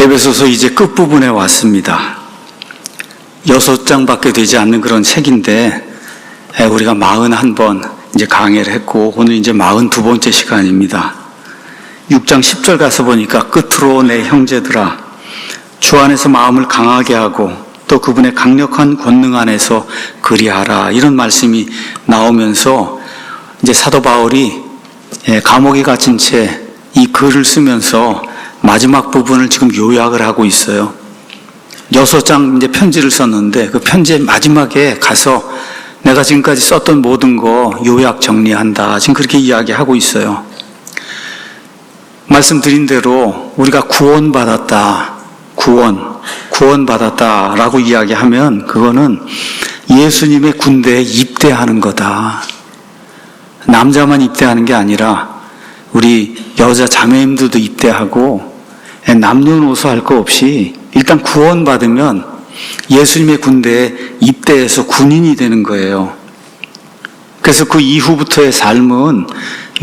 에베소서 이제 끝부분에 왔습니다. 6장밖에 되지 않는 그런 책인데 우리가 41번 이제 강의를 했고 오늘 이제 42번째 시간입니다. 6장 10절 가서 보니까 끝으로 내 형제들아 주 안에서 마음을 강하게 하고 또 그분의 강력한 권능 안에서 그리하라 이런 말씀이 나오면서 이제 사도 바울이 감옥에 갇힌 채 이 글을 쓰면서 마지막 부분을 지금 요약을 하고 있어요. 6장 이제 편지를 썼는데 그 편지의 마지막에 가서 내가 지금까지 썼던 모든 거 요약 정리한다. 지금 그렇게 이야기하고 있어요. 말씀드린 대로 우리가 구원받았다. 구원받았다라고 이야기하면 그거는 예수님의 군대에 입대하는 거다. 남자만 입대하는 게 아니라 우리 여자 자매님들도 입대하고 남녀노소 할 거 없이 일단 구원받으면 예수님의 군대에 입대해서 군인이 되는 거예요. 그래서 그 이후부터의 삶은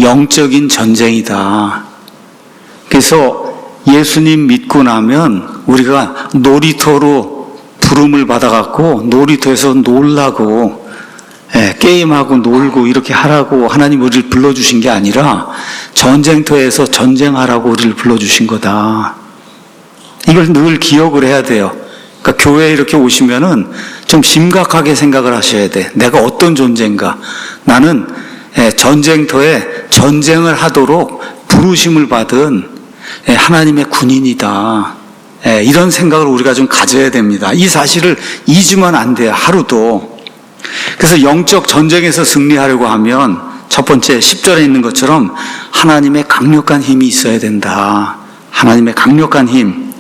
영적인 전쟁이다. 그래서 예수님 믿고 나면 우리가 놀이터로 부름을 받아갖고 놀이터에서 놀라고 게임하고 놀고 이렇게 하라고 하나님 우리를 불러주신 게 아니라 전쟁터에서 전쟁하라고 우리를 불러주신 거다. 이걸 늘 기억을 해야 돼요. 그러니까 교회에 이렇게 오시면은 좀 심각하게 생각을 하셔야 돼. 내가 어떤 존재인가. 나는 전쟁터에 전쟁을 하도록 부르심을 받은 하나님의 군인이다. 이런 생각을 우리가 좀 가져야 됩니다. 이 사실을 잊으면 안 돼요. 하루도. 그래서 영적 전쟁에서 승리하려고 하면 첫 번째 10절에 있는 것처럼 하나님의 강력한 힘이 있어야 된다. 하나님의 강력한 힘.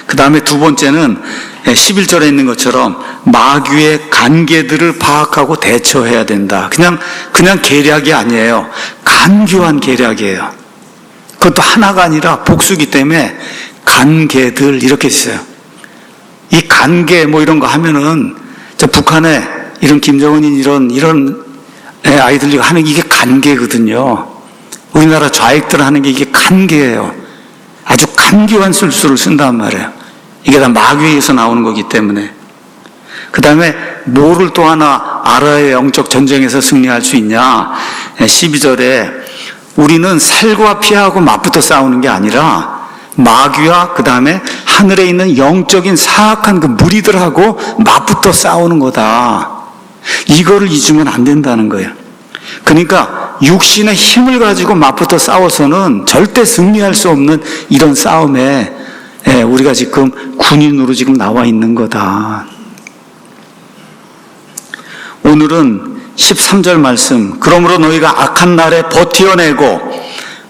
그 다음에 두 번째는 11절에 있는 것처럼 마귀의 간계들을 파악하고 대처해야 된다. 그냥 계략이 아니에요. 간교한 계략이에요. 그것도 하나가 아니라 복수기 때문에 간계들 이렇게 있어요. 이 간계 뭐 이런 거 하면은 저 북한에 이런 김정은인 이런 아이들이 하는 이게 간계거든요. 우리나라 좌익들 하는 게 이게 간계예요. 아주 간교한 술수를 쓴단 말이에요. 이게 다 마귀에서 나오는 거기 때문에. 그 다음에 뭐를 또 하나 알아야 영적 전쟁에서 승리할 수 있냐. 12절에 우리는 살과 피하고 맞붙어 싸우는 게 아니라 마귀와 그 다음에 하늘에 있는 영적인 사악한 그 무리들하고 맞붙어 싸우는 거다. 이거를 잊으면 안 된다는 거예요. 그러니까 육신의 힘을 가지고 맞붙어 싸워서는 절대 승리할 수 없는 이런 싸움에 우리가 지금 군인으로 지금 나와 있는 거다. 오늘은 13절 말씀. 그러므로 너희가 악한 날에 버티어내고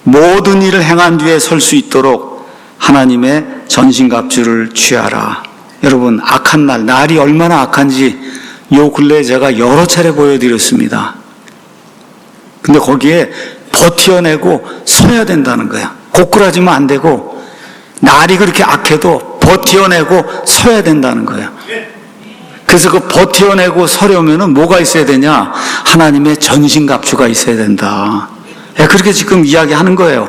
모든 일을 행한 뒤에 설 수 있도록 하나님의 전신갑주를 취하라. 여러분, 악한 날이 얼마나 악한지 요 근래에 제가 여러 차례 보여드렸습니다. 근데 거기에 버텨내고 서야 된다는 거야. 고꾸라지면 안 되고 날이 그렇게 악해도 버텨내고 서야 된다는 거야. 그래서 그 버텨내고 서려면은 뭐가 있어야 되냐? 하나님의 전신갑주가 있어야 된다. 그렇게 지금 이야기하는 거예요.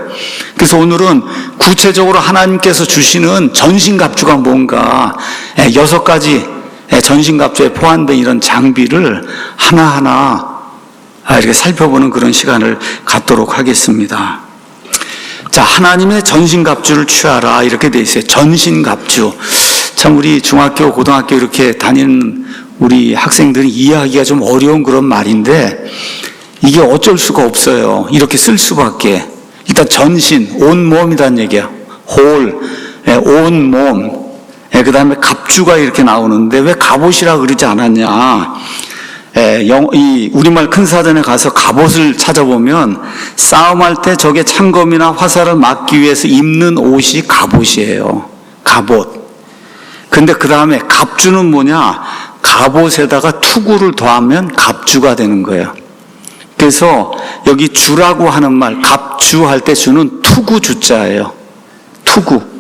그래서 오늘은 구체적으로 하나님께서 주시는 전신갑주가 뭔가 6가지 전신갑주에 포함된 이런 장비를 하나하나 이렇게 살펴보는 그런 시간을 갖도록 하겠습니다. 자, 하나님의 전신갑주를 취하라 이렇게 돼 있어요. 전신갑주. 참 우리 중학교, 고등학교 이렇게 다니는 우리 학생들이 이해하기가 좀 어려운 그런 말인데 이게 어쩔 수가 없어요. 이렇게 쓸 수밖에. 일단 전신, 온몸이란 얘기야. 온몸. 그 다음에 갑주가 이렇게 나오는데 왜 갑옷이라 그러지 않았냐. 이 우리말 큰 사전에 가서 갑옷을 찾아보면 싸움할 때 적의 창검이나 화살을 막기 위해서 입는 옷이 갑옷이에요. 갑옷. 근데 그 다음에 갑주는 뭐냐? 갑옷에다가 투구를 더하면 갑주가 되는 거예요. 그래서 여기 주라고 하는 말, 갑주 할 때 주는 투구 주자예요. 투구.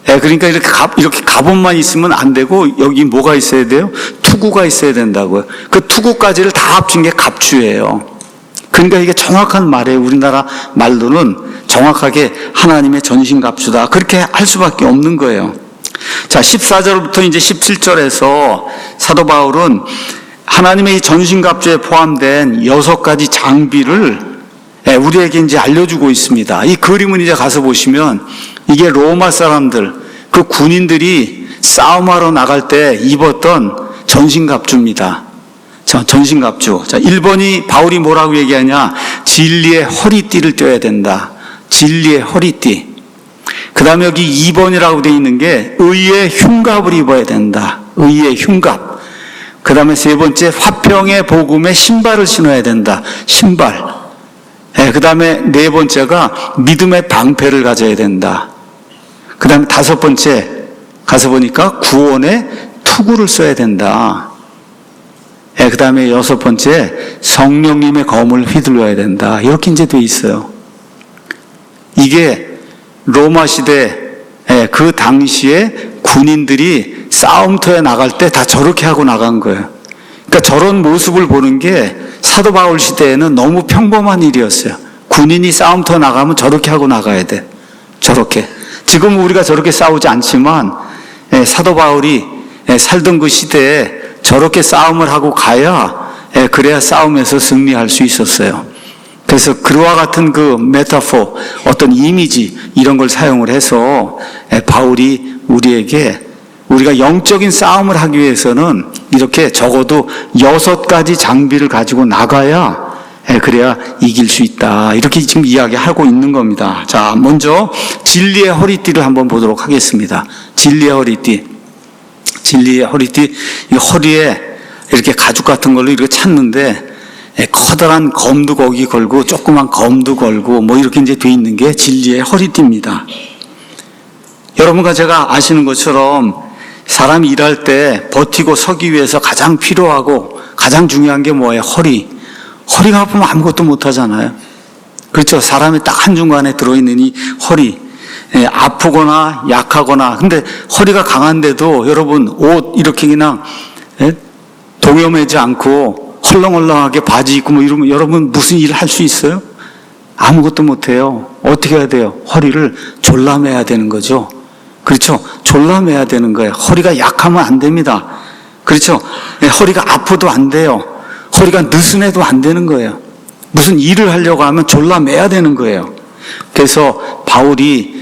그러니까 이렇게 갑옷만 있으면 안 되고 여기 뭐가 있어야 돼요? 투구가 있어야 된다고요. 그 투구까지를 다 합친 게 갑주예요. 그러니까 이게 정확한 말이에요. 우리나라 말로는 정확하게 하나님의 전신갑주다. 그렇게 할 수밖에 없는 거예요. 자, 14절부터 이제 17절에서 사도 바울은 하나님의 이 전신갑주에 포함된 6가지 장비를 우리에게 이제 알려주고 있습니다. 이 그림은 이제 가서 보시면 이게 로마 사람들, 그 군인들이 싸움하러 나갈 때 입었던 전신갑주입니다. 자, 전신갑주. 자, 1번이 바울이 뭐라고 얘기하냐? 진리의 허리띠를 떼야 된다. 진리의 허리띠. 그 다음에 여기 2번이라고 되어 있는 게 의의 흉갑을 입어야 된다. 의의 흉갑. 그 다음에 3번째 화평의 복음의 신발을 신어야 된다. 신발. 그 다음에 4번째가 믿음의 방패를 가져야 된다. 그 다음에 5번째 가서 보니까 구원의 투구를 써야 된다. 그 다음에 6번째 성령님의 검을 휘둘러야 된다. 이렇게 이제 돼 있어요. 이게 로마 시대 그 당시에 군인들이 싸움터에 나갈 때 다 저렇게 하고 나간 거예요. 그러니까 저런 모습을 보는 게 사도 바울 시대에는 너무 평범한 일이었어요. 군인이 싸움터 나가면 저렇게 하고 나가야 돼. 저렇게. 지금 우리가 저렇게 싸우지 않지만 사도 바울이 살던 그 시대에 저렇게 싸움을 하고 가야 그래야 싸움에서 승리할 수 있었어요. 그래서 그와 같은 그 메타포, 어떤 이미지 이런 걸 사용을 해서 바울이 우리에게 우리가 영적인 싸움을 하기 위해서는 이렇게 적어도 6가지 장비를 가지고 나가야 그래야 이길 수 있다. 이렇게 지금 이야기하고 있는 겁니다. 자, 먼저 진리의 허리띠를 한번 보도록 하겠습니다. 진리의 허리띠. 진리의 허리띠, 이 허리에 이렇게 가죽 같은 걸로 이렇게 찾는데 커다란 검도 거기 걸고 조그만 검도 걸고 뭐 이렇게 이제 돼 있는 게 진리의 허리띠입니다. 여러분과 제가 아시는 것처럼 사람이 일할 때 버티고 서기 위해서 가장 필요하고 가장 중요한 게 뭐예요? 허리. 허리가 아프면 아무것도 못 하잖아요. 그렇죠? 사람이 딱 한중간에 들어있는 이 허리. 아프거나 약하거나, 근데 허리가 강한데도 여러분 옷 이렇게 그냥 동여매지 않고 헐렁헐렁하게 바지 입고 뭐 이러면 여러분 무슨 일을 할 수 있어요? 아무것도 못해요. 어떻게 해야 돼요? 허리를 졸라매야 되는 거죠. 그렇죠? 졸라매야 되는 거예요. 허리가 약하면 안 됩니다. 그렇죠? 허리가 아파도 안 돼요. 허리가 느슨해도 안 되는 거예요. 무슨 일을 하려고 하면 졸라매야 되는 거예요. 그래서 바울이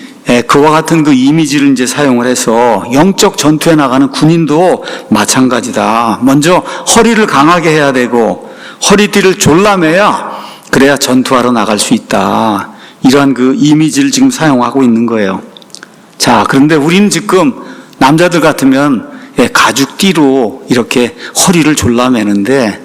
그와 같은 그 이미지를 이제 사용을 해서 영적 전투에 나가는 군인도 마찬가지다. 먼저 허리를 강하게 해야 되고 허리띠를 졸라매야 그래야 전투하러 나갈 수 있다. 이러한 그 이미지를 지금 사용하고 있는 거예요. 자, 그런데 우리는 지금 남자들 같으면 가죽띠로 이렇게 허리를 졸라매는데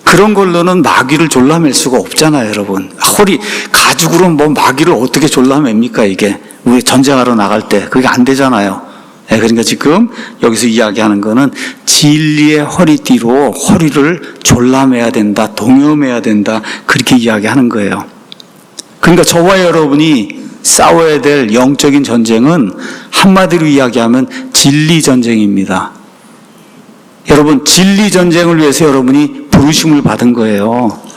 그런 걸로는 마귀를 졸라맬 수가 없잖아요, 여러분. 허리 가죽으로 뭐 마귀를 어떻게 졸라맵니까, 이게? 우리 전쟁하러 나갈 때 그게 안 되잖아요. 그러니까 지금 여기서 이야기하는 거는 진리의 허리띠로 허리를 졸라매야 된다, 동여매야 된다, 그렇게 이야기하는 거예요. 그러니까 저와 여러분이 싸워야 될 영적인 전쟁은 한마디로 이야기하면 진리 전쟁입니다. 여러분, 진리 전쟁을 위해서 여러분이 부르심을 받은 거예요.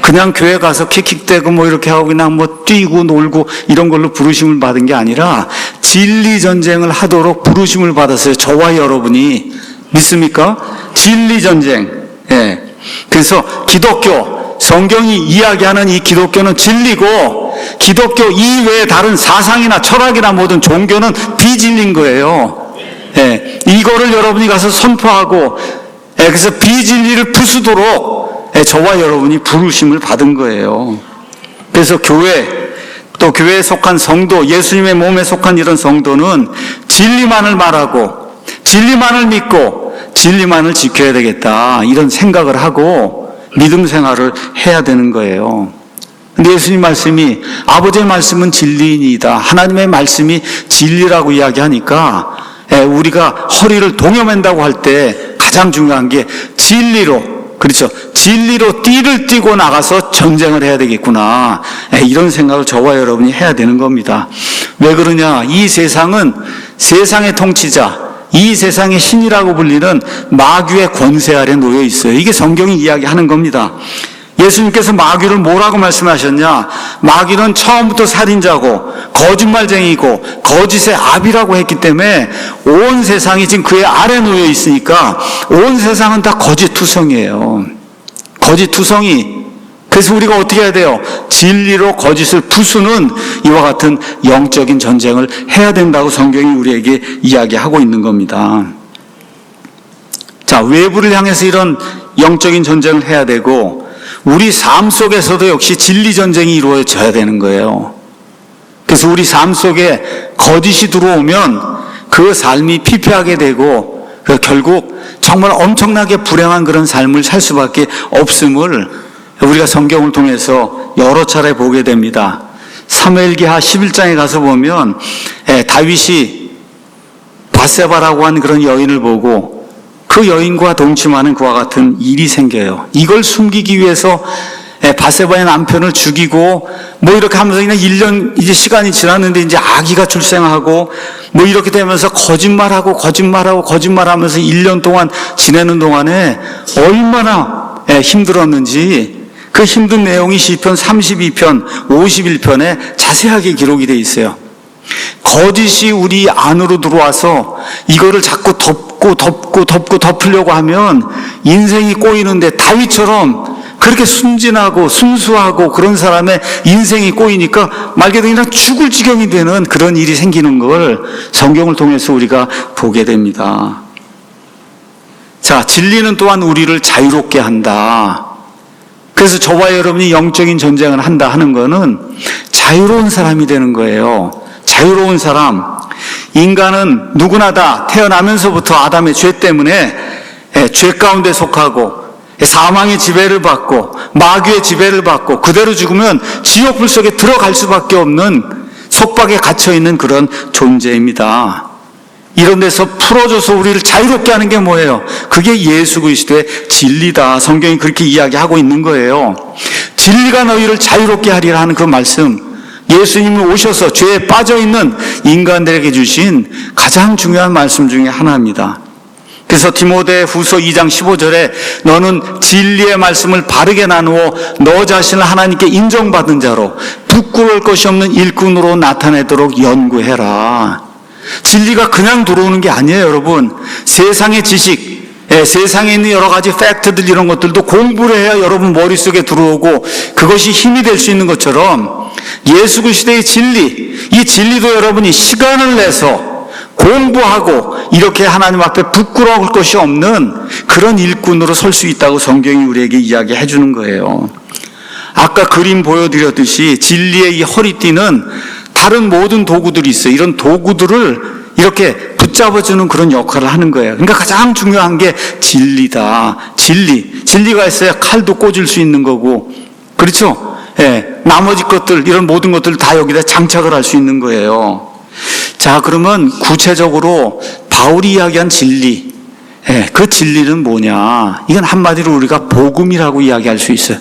그냥 교회 가서 킥킥대고 뭐 이렇게 하고 그냥 뭐 뛰고 놀고 이런 걸로 부르심을 받은 게 아니라 진리 전쟁을 하도록 부르심을 받았어요. 저와 여러분이. 믿습니까? 진리 전쟁. 그래서 기독교, 성경이 이야기하는 이 기독교는 진리고 기독교 이외에 다른 사상이나 철학이나 모든 종교는 비진리인 거예요. 이거를 여러분이 가서 선포하고 그래서 비진리를 부수도록 저와 여러분이 부르심을 받은 거예요. 그래서 교회, 또 교회에 속한 성도, 예수님의 몸에 속한 이런 성도는 진리만을 말하고 진리만을 믿고 진리만을 지켜야 되겠다, 이런 생각을 하고 믿음 생활을 해야 되는 거예요. 근데 예수님 말씀이 아버지의 말씀은 진리이니이다, 하나님의 말씀이 진리라고 이야기하니까 우리가 허리를 동여맨다고 할 때 가장 중요한 게 진리로, 그렇죠, 진리로 띠를 띠고 나가서 전쟁을 해야 되겠구나, 이런 생각을 저와 여러분이 해야 되는 겁니다. 왜 그러냐? 이 세상은 세상의 통치자, 이 세상의 신이라고 불리는 마귀의 권세 아래 놓여 있어요. 이게 성경이 이야기하는 겁니다. 예수님께서 마귀를 뭐라고 말씀하셨냐? 마귀는 처음부터 살인자고 거짓말쟁이고 거짓의 압이라고 했기 때문에 온 세상이 지금 그의 아래 놓여 있으니까 온 세상은 다 거짓투성이에요. 거짓투성이. 그래서 우리가 어떻게 해야 돼요? 진리로 거짓을 부수는 이와 같은 영적인 전쟁을 해야 된다고 성경이 우리에게 이야기하고 있는 겁니다. 자, 외부를 향해서 이런 영적인 전쟁을 해야 되고 우리 삶 속에서도 역시 진리 전쟁이 이루어져야 되는 거예요. 그래서 우리 삶 속에 거짓이 들어오면 그 삶이 피폐하게 되고 결국 정말 엄청나게 불행한 그런 삶을 살 수밖에 없음을 우리가 성경을 통해서 여러 차례 보게 됩니다. 사무엘기하 11장에 가서 보면 다윗이 바세바라고 하는 그런 여인을 보고 그 여인과 동침하는 그와 같은 일이 생겨요. 이걸 숨기기 위해서 바세바의 남편을 죽이고 뭐 이렇게 하면서 그냥 1년 이제 시간이 지났는데 이제 아기가 출생하고 뭐 이렇게 되면서 거짓말하면서 1년 동안 지내는 동안에 얼마나 힘들었는지 그 힘든 내용이 시편 32편, 51편에 자세하게 기록이 되어 있어요. 거짓이 우리 안으로 들어와서 이거를 자꾸 덮으려고 하면 인생이 꼬이는데 다윗처럼 그렇게 순진하고 순수하고 그런 사람의 인생이 꼬이니까 말 그대로 그냥 죽을 지경이 되는 그런 일이 생기는 걸 성경을 통해서 우리가 보게 됩니다. 자, 진리는 또한 우리를 자유롭게 한다. 그래서 저와 여러분이 영적인 전쟁을 한다 하는 거는 자유로운 사람이 되는 거예요. 자유로운 사람. 인간은 누구나 다 태어나면서부터 아담의 죄 때문에 죄 가운데 속하고 사망의 지배를 받고 마귀의 지배를 받고 그대로 죽으면 지옥불 속에 들어갈 수밖에 없는 속박에 갇혀있는 그런 존재입니다. 이런 데서 풀어줘서 우리를 자유롭게 하는 게 뭐예요? 그게 예수 그리스도의 진리다. 성경이 그렇게 이야기하고 있는 거예요. 진리가 너희를 자유롭게 하리라 하는 그 말씀, 예수님이 오셔서 죄에 빠져있는 인간들에게 주신 가장 중요한 말씀 중에 하나입니다. 그래서 디모데 후서 2장 15절에 너는 진리의 말씀을 바르게 나누어 너 자신을 하나님께 인정받은 자로 부끄러울 것이 없는 일꾼으로 나타내도록 연구해라. 진리가 그냥 들어오는 게 아니에요, 여러분. 세상의 지식, 세상에 있는 여러 가지 팩트들 이런 것들도 공부를 해야 여러분 머릿속에 들어오고 그것이 힘이 될 수 있는 것처럼 예수 그리스도의 진리, 이 진리도 여러분이 시간을 내서 공부하고 이렇게 하나님 앞에 부끄러울 것이 없는 그런 일꾼으로 설 수 있다고 성경이 우리에게 이야기해 주는 거예요. 아까 그림 보여드렸듯이 진리의 이 허리띠는 다른 모든 도구들이 있어요. 이런 도구들을 이렇게 붙잡아주는 그런 역할을 하는 거예요. 그러니까 가장 중요한 게 진리다. 진리가 있어야 칼도 꽂을 수 있는 거고, 그렇죠? 나머지 것들, 이런 모든 것들을 다 여기다 장착을 할 수 있는 거예요. 자, 그러면 구체적으로 바울이 이야기한 진리, 그 진리는 뭐냐? 이건 한마디로 우리가 복음이라고 이야기할 수 있어요.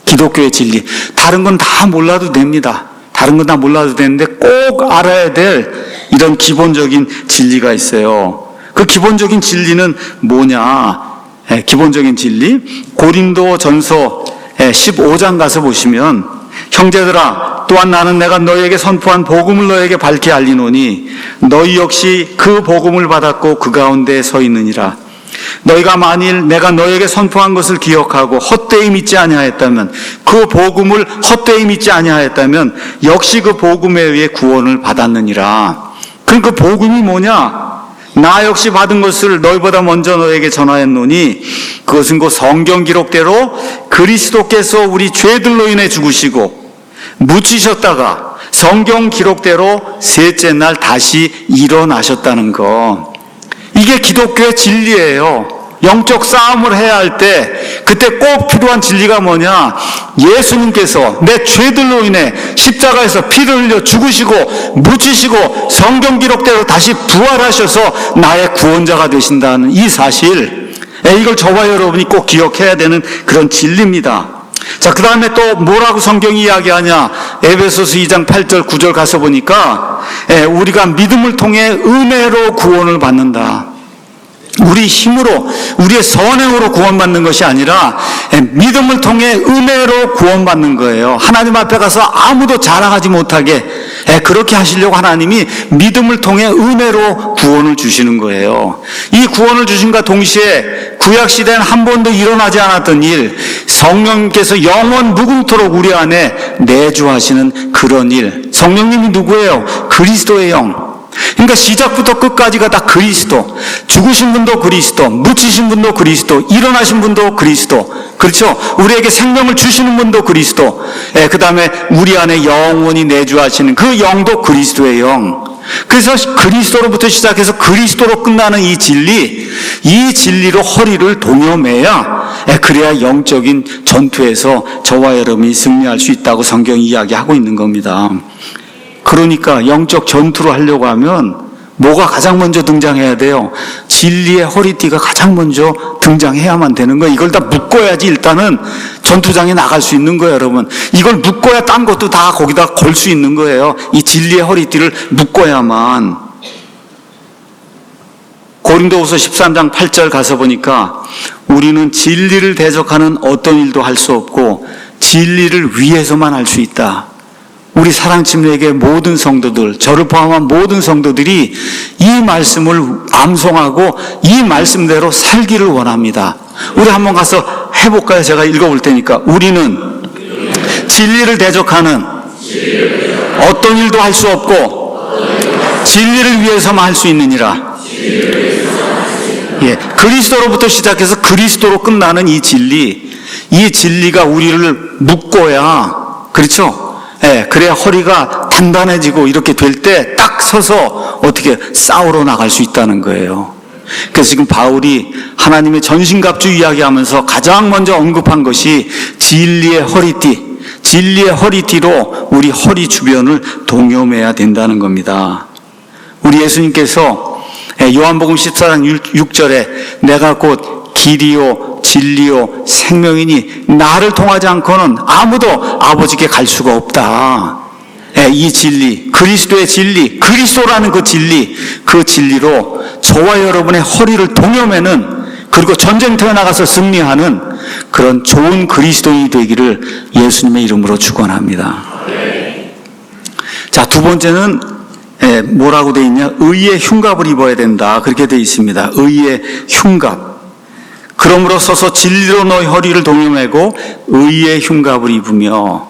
기독교의 진리. 다른 건 다 몰라도 됩니다. 다른 건 다 몰라도 되는데 꼭 알아야 될 이런 기본적인 진리가 있어요. 그 기본적인 진리는 뭐냐? 기본적인 진리? 고린도전서 15장 가서 보시면 형제들아 또한 나는 내가 너희에게 선포한 복음을 너희에게 밝히 알리노니 너희 역시 그 복음을 받았고 그 가운데 서 있느니라. 너희가 만일 내가 너희에게 선포한 것을 기억하고 헛되이 믿지 아니하였다면, 그 복음을 헛되이 믿지 아니하였다면 역시 그 복음에 의해 구원을 받았느니라. 그럼 그 복음이 뭐냐? 나 역시 받은 것을 너희보다 먼저 너희에게 전하였노니 그것은 그 성경 기록대로 그리스도께서 우리 죄들로 인해 죽으시고 묻히셨다가 성경 기록대로 셋째 날 다시 일어나셨다는 거. 이게 기독교의 진리예요. 영적 싸움을 해야 할 때 그때 꼭 필요한 진리가 뭐냐? 예수님께서 내 죄들로 인해 십자가에서 피를 흘려 죽으시고 묻히시고 성경 기록대로 다시 부활하셔서 나의 구원자가 되신다는 이 사실, 이걸 저와 여러분이 꼭 기억해야 되는 그런 진리입니다. 자, 그 다음에 또 뭐라고 성경이 이야기하냐? 에베소서 2장 8절 9절 가서 보니까 우리가 믿음을 통해 은혜로 구원을 받는다. 우리 힘으로, 우리의 선행으로 구원받는 것이 아니라 믿음을 통해 은혜로 구원받는 거예요. 하나님 앞에 가서 아무도 자랑하지 못하게 그렇게 하시려고 하나님이 믿음을 통해 은혜로 구원을 주시는 거예요. 이 구원을 주신과 동시에 구약시대는 한 번도 일어나지 않았던 일, 성령님께서 영원 무궁토록 우리 안에 내주하시는 그런 일. 성령님이 누구예요? 그리스도의 영. 그러니까 시작부터 끝까지가 다 그리스도. 죽으신 분도 그리스도, 묻히신 분도 그리스도, 일어나신 분도 그리스도. 그렇죠? 우리에게 생명을 주시는 분도 그리스도. 그 다음에 우리 안에 영원히 내주하시는 그 영도 그리스도의 영. 그래서 그리스도로부터 시작해서 그리스도로 끝나는 이 진리, 이 진리로 허리를 동여매야 그래야 영적인 전투에서 저와 여러분이 승리할 수 있다고 성경이 이야기하고 있는 겁니다. 그러니까 영적 전투를 하려고 하면 뭐가 가장 먼저 등장해야 돼요? 진리의 허리띠가 가장 먼저 등장해야만 되는 거예요. 이걸 다 묶어야지 일단은 전투장에 나갈 수 있는 거예요, 여러분. 이걸 묶어야 딴 것도 다 거기다 걸 수 있는 거예요. 이 진리의 허리띠를 묶어야만. 고린도후서 13장 8절 가서 보니까 우리는 진리를 대적하는 어떤 일도 할 수 없고 진리를 위해서만 할 수 있다. 우리 사랑침례교회 모든 성도들, 저를 포함한 모든 성도들이 이 말씀을 암송하고 이 말씀대로 살기를 원합니다. 우리 한번 가서 해볼까요? 제가 읽어볼 테니까. 우리는 진리를 대적하는 어떤 일도 할 수 없고 진리를 위해서만 할 수 있느니라. 그리스도로부터 시작해서 그리스도로 끝나는 이 진리, 이 진리가 우리를 묶어야, 그렇죠? 그래야 허리가 단단해지고 이렇게 될 때 딱 서서 어떻게 싸우러 나갈 수 있다는 거예요. 그래서 지금 바울이 하나님의 전신갑주 이야기하면서 가장 먼저 언급한 것이 진리의 허리띠, 진리의 허리띠로 우리 허리 주변을 동여매야 된다는 겁니다. 우리 예수님께서 요한복음 14장 6절에 내가 곧 길이요 진리요 생명이니 나를 통하지 않고는 아무도 아버지께 갈 수가 없다. 이 진리, 그리스도의 진리, 그리스도라는 그 진리로 저와 여러분의 허리를 동여매는, 그리고 전쟁터에 나가서 승리하는 그런 좋은 그리스도인이 되기를 예수님의 이름으로 축원합니다. 자, 두 번째는 뭐라고 되어 있냐? 의의 흉갑을 입어야 된다. 그렇게 되어 있습니다. 의의 흉갑. 그러므로 서서 진리로 너희 허리를 동여매고 의의 흉갑을 입으며.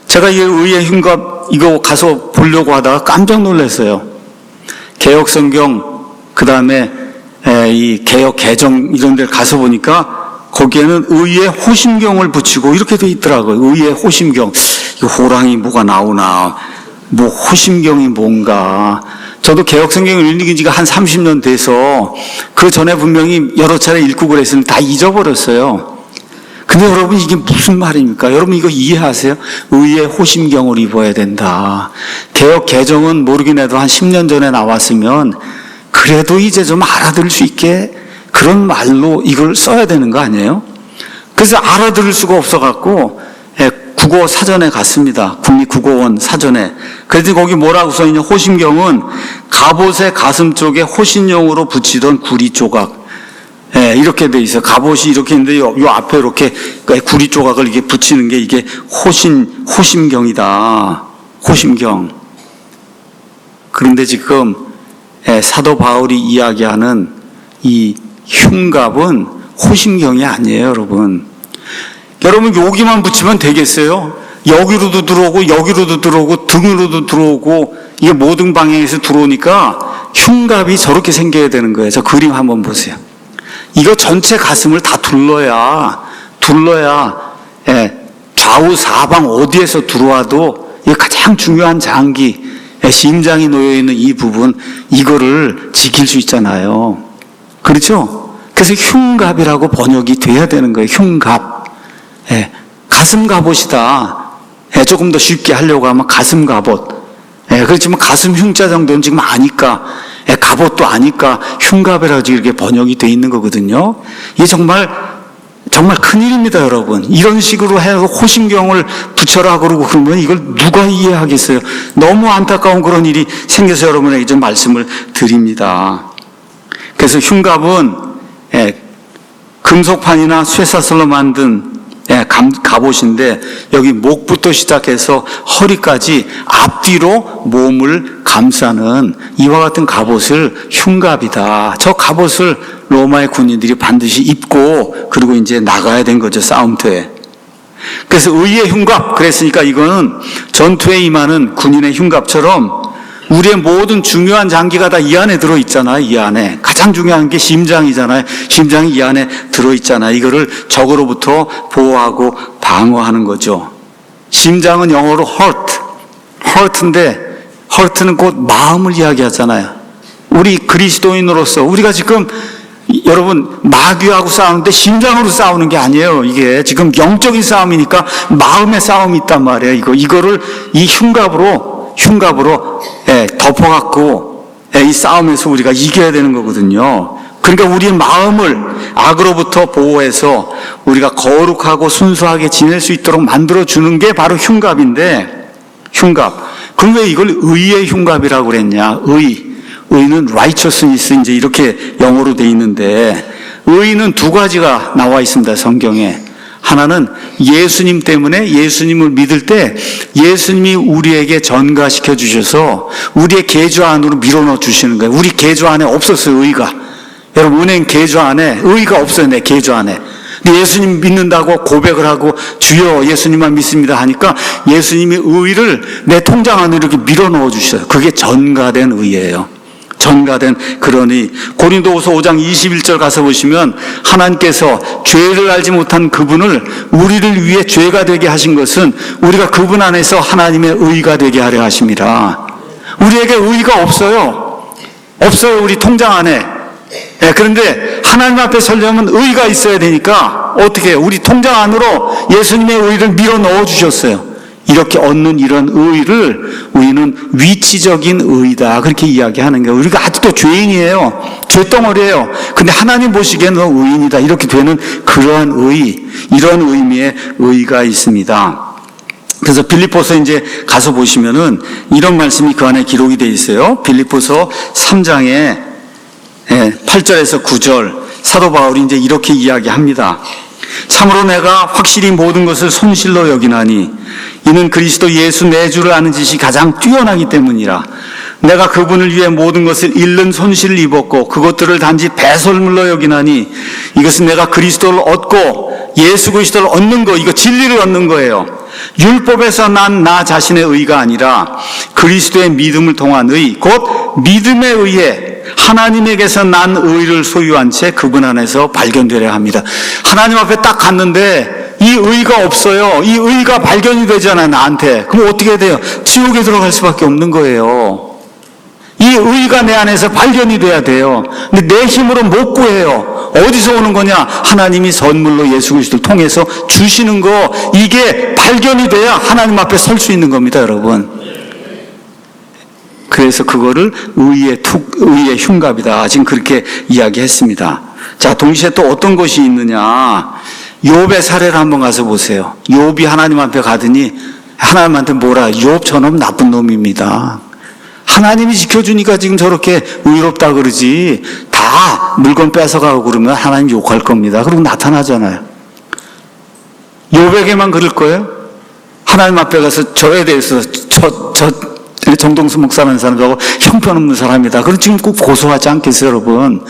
제가 이 의의 흉갑 이거 가서 보려고 하다가 깜짝 놀랐어요. 개혁성경, 그 다음에 이 개혁 개정 이런 데 가서 보니까 거기에는 의의 호심경을 붙이고 이렇게 돼 있더라고요. 의의 호심경. 이거 호랑이 뭐가 나오나, 뭐 호심경이 뭔가. 저도 개혁성경을 읽은 지가 한 30년 돼서 그 전에 분명히 여러 차례 읽고 그랬으면 다 잊어버렸어요. 근데 여러분 이게 무슨 말입니까? 여러분 이거 이해하세요? 의의 호심경을 입어야 된다. 개혁 개정은 모르긴 해도 한 10년 전에 나왔으면 그래도 이제 좀 알아들을 수 있게 그런 말로 이걸 써야 되는 거 아니에요? 그래서 알아들을 수가 없어갖고 국어 사전에 갔습니다. 국립국어원 사전에. 그래서 거기 뭐라고 써있냐? 호심경은 갑옷의 가슴 쪽에 호신용으로 붙이던 구리 조각. 이렇게 돼 있어요. 갑옷이 이렇게 있는데 요 앞에 이렇게 구리 조각을 이게 붙이는 게 이게 호심경이다. 호심경. 그런데 지금 사도 바울이 이야기하는 이 흉갑은 호심경이 아니에요, 여러분. 여러분 여기만 붙이면 되겠어요? 여기로도 들어오고 여기로도 들어오고 등으로도 들어오고 이게 모든 방향에서 들어오니까 흉갑이 저렇게 생겨야 되는 거예요. 저 그림 한번 보세요. 이거 전체 가슴을 다 둘러야 좌우 사방 어디에서 들어와도 이게 가장 중요한 장기, 심장이 놓여있는 이 부분, 이거를 지킬 수 있잖아요. 그렇죠? 그래서 흉갑이라고 번역이 돼야 되는 거예요. 흉갑. 가슴 갑옷이다. 조금 더 쉽게 하려고 하면 가슴 갑옷. 그렇지만 가슴 흉자 정도는 지금 아니까, 갑옷도 아니까 흉갑이라고 이렇게 번역이 돼 있는 거거든요. 이게 정말 큰일입니다, 여러분. 이런 식으로 해서 호심경을 붙여라 그러고 그러면 이걸 누가 이해하겠어요? 너무 안타까운 그런 일이 생겨서 여러분에게 좀 말씀을 드립니다. 그래서 흉갑은 금속판이나 쇠사슬로 만든 갑옷인데 여기 목부터 시작해서 허리까지 앞뒤로 몸을 감싸는 이와 같은 갑옷을 흉갑이다. 저 갑옷을 로마의 군인들이 반드시 입고 그리고 이제 나가야 된 거죠, 싸움터에. 그래서 의의 흉갑, 그랬으니까 이거는 전투에 임하는 군인의 흉갑처럼 우리의 모든 중요한 장기가 다 이 안에 들어있잖아요. 이 안에 가장 중요한 게 심장이잖아요. 심장이 이 안에 들어있잖아요. 이거를 적으로부터 보호하고 방어하는 거죠. 심장은 영어로 hurt인데 hurt는 곧 마음을 이야기하잖아요. 우리 그리스도인으로서 우리가 지금 여러분 마귀하고 싸우는데 심장으로 싸우는 게 아니에요. 이게 지금 영적인 싸움이니까 마음의 싸움이 있단 말이에요. 이거를 이 흉갑으로 덮어갖고 이 싸움에서 우리가 이겨야 되는 거거든요. 그러니까 우리의 마음을 악으로부터 보호해서 우리가 거룩하고 순수하게 지낼 수 있도록 만들어주는 게 바로 흉갑인데, 흉갑. 그럼 왜 이걸 의의 흉갑이라고 그랬냐? 의는 righteousness 이제 이렇게 영어로 돼 있는데, 의는 두 가지가 나와 있습니다, 성경에. 하나는 예수님 때문에 예수님을 믿을 때 예수님이 우리에게 전가시켜 주셔서 우리의 계좌 안으로 밀어넣어 주시는 거예요. 우리 계좌 안에 없었어요, 의가. 여러분, 은행 계좌 안에 의가 없어요, 내 계좌 안에. 근데 예수님 믿는다고 고백을 하고 주여 예수님만 믿습니다 하니까 예수님이 의를 내 통장 안으로 이렇게 밀어넣어 주셔요. 그게 전가된 의예요. 전가된 그런 의. 고린도후서 5장 21절 가서 보시면 하나님께서 죄를 알지 못한 그분을 우리를 위해 죄가 되게 하신 것은 우리가 그분 안에서 하나님의 의가 되게 하려 하십니다. 우리에게 의가 없어요. 우리 통장 안에. 그런데 하나님 앞에 서려면 의가 있어야 되니까 어떻게 해요? 우리 통장 안으로 예수님의 의를 밀어 넣어 주셨어요. 이렇게 얻는 이런 의를 우리는 위치적인 의다, 그렇게 이야기하는 거예요. 우리가 아직도 죄인이에요. 죄덩어리예요. 근데 하나님 보시기에는 의인이다, 이렇게 되는 그러한 의, 이런 의미의 의가 있습니다. 그래서 빌립보서 이제 가서 보시면은 이런 말씀이 그 안에 기록이 되어 있어요. 빌립보서 3장에 8절에서 9절 사도 바울이 이제 이렇게 이야기합니다. 참으로 내가 확실히 모든 것을 손실로 여기나니 이는 그리스도 예수 내 주를 아는 지식이 가장 뛰어나기 때문이라. 내가 그분을 위해 모든 것을 잃는 손실을 입었고 그것들을 단지 배설물로 여기나니 이것은 내가 그리스도를 얻고 예수 그리스도를 얻는 거, 이거 진리를 얻는 거예요. 율법에서 난 나 자신의 의가 아니라 그리스도의 믿음을 통한 의, 곧 믿음에 의해 하나님에게서 난 의를 소유한 채 그분 안에서 발견되려 합니다. 하나님 앞에 딱 갔는데 이 의가 없어요. 이 의가 발견이 되잖아요, 나한테. 그럼 어떻게 돼요? 지옥에 들어갈 수밖에 없는 거예요. 이 의가 내 안에서 발견이 돼야 돼요. 근데 내 힘으로 못 구해요. 어디서 오는 거냐? 하나님이 선물로 예수 그리스도를 통해서 주시는 거, 이게 발견이 돼야 하나님 앞에 설 수 있는 겁니다, 여러분. 그래서 그거를 의의 흉갑이다, 지금 그렇게 이야기했습니다. 자, 동시에 또 어떤 것이 있느냐? 욥의 사례를 한번 가서 보세요. 욥이 하나님 앞에 가더니 하나님한테 뭐라? 욥 저놈 나쁜 놈입니다. 하나님이 지켜주니까 지금 저렇게 의롭다 그러지, 다 물건 뺏어가고 그러면 하나님 욕할 겁니다. 그리고 나타나잖아요. 욥에게만 그럴 거예요? 하나님 앞에 가서 저에 대해서 정동수 목사라는 사람하고 형편없는 사람이다, 그럼 지금 꼭 고소하지 않겠어요, 여러분?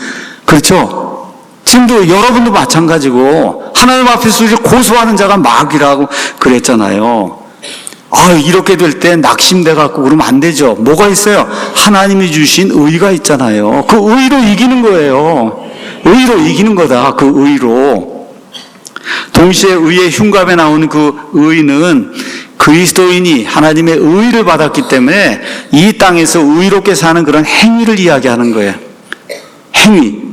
그렇죠? 지금도 여러분도 마찬가지고 하나님 앞에서 우리를 고소하는 자가 마귀라고 그랬잖아요. 이렇게 될 때 낙심돼 갖고 그러면 안 되죠. 뭐가 있어요? 하나님이 주신 의가 있잖아요. 그 의로 이기는 거예요. 의로 이기는 거다. 그 의로. 동시에 의의 흉갑에 나오는 그 의는 그리스도인이 하나님의 의를 받았기 때문에 이 땅에서 의롭게 사는 그런 행위를 이야기하는 거예요. 행위.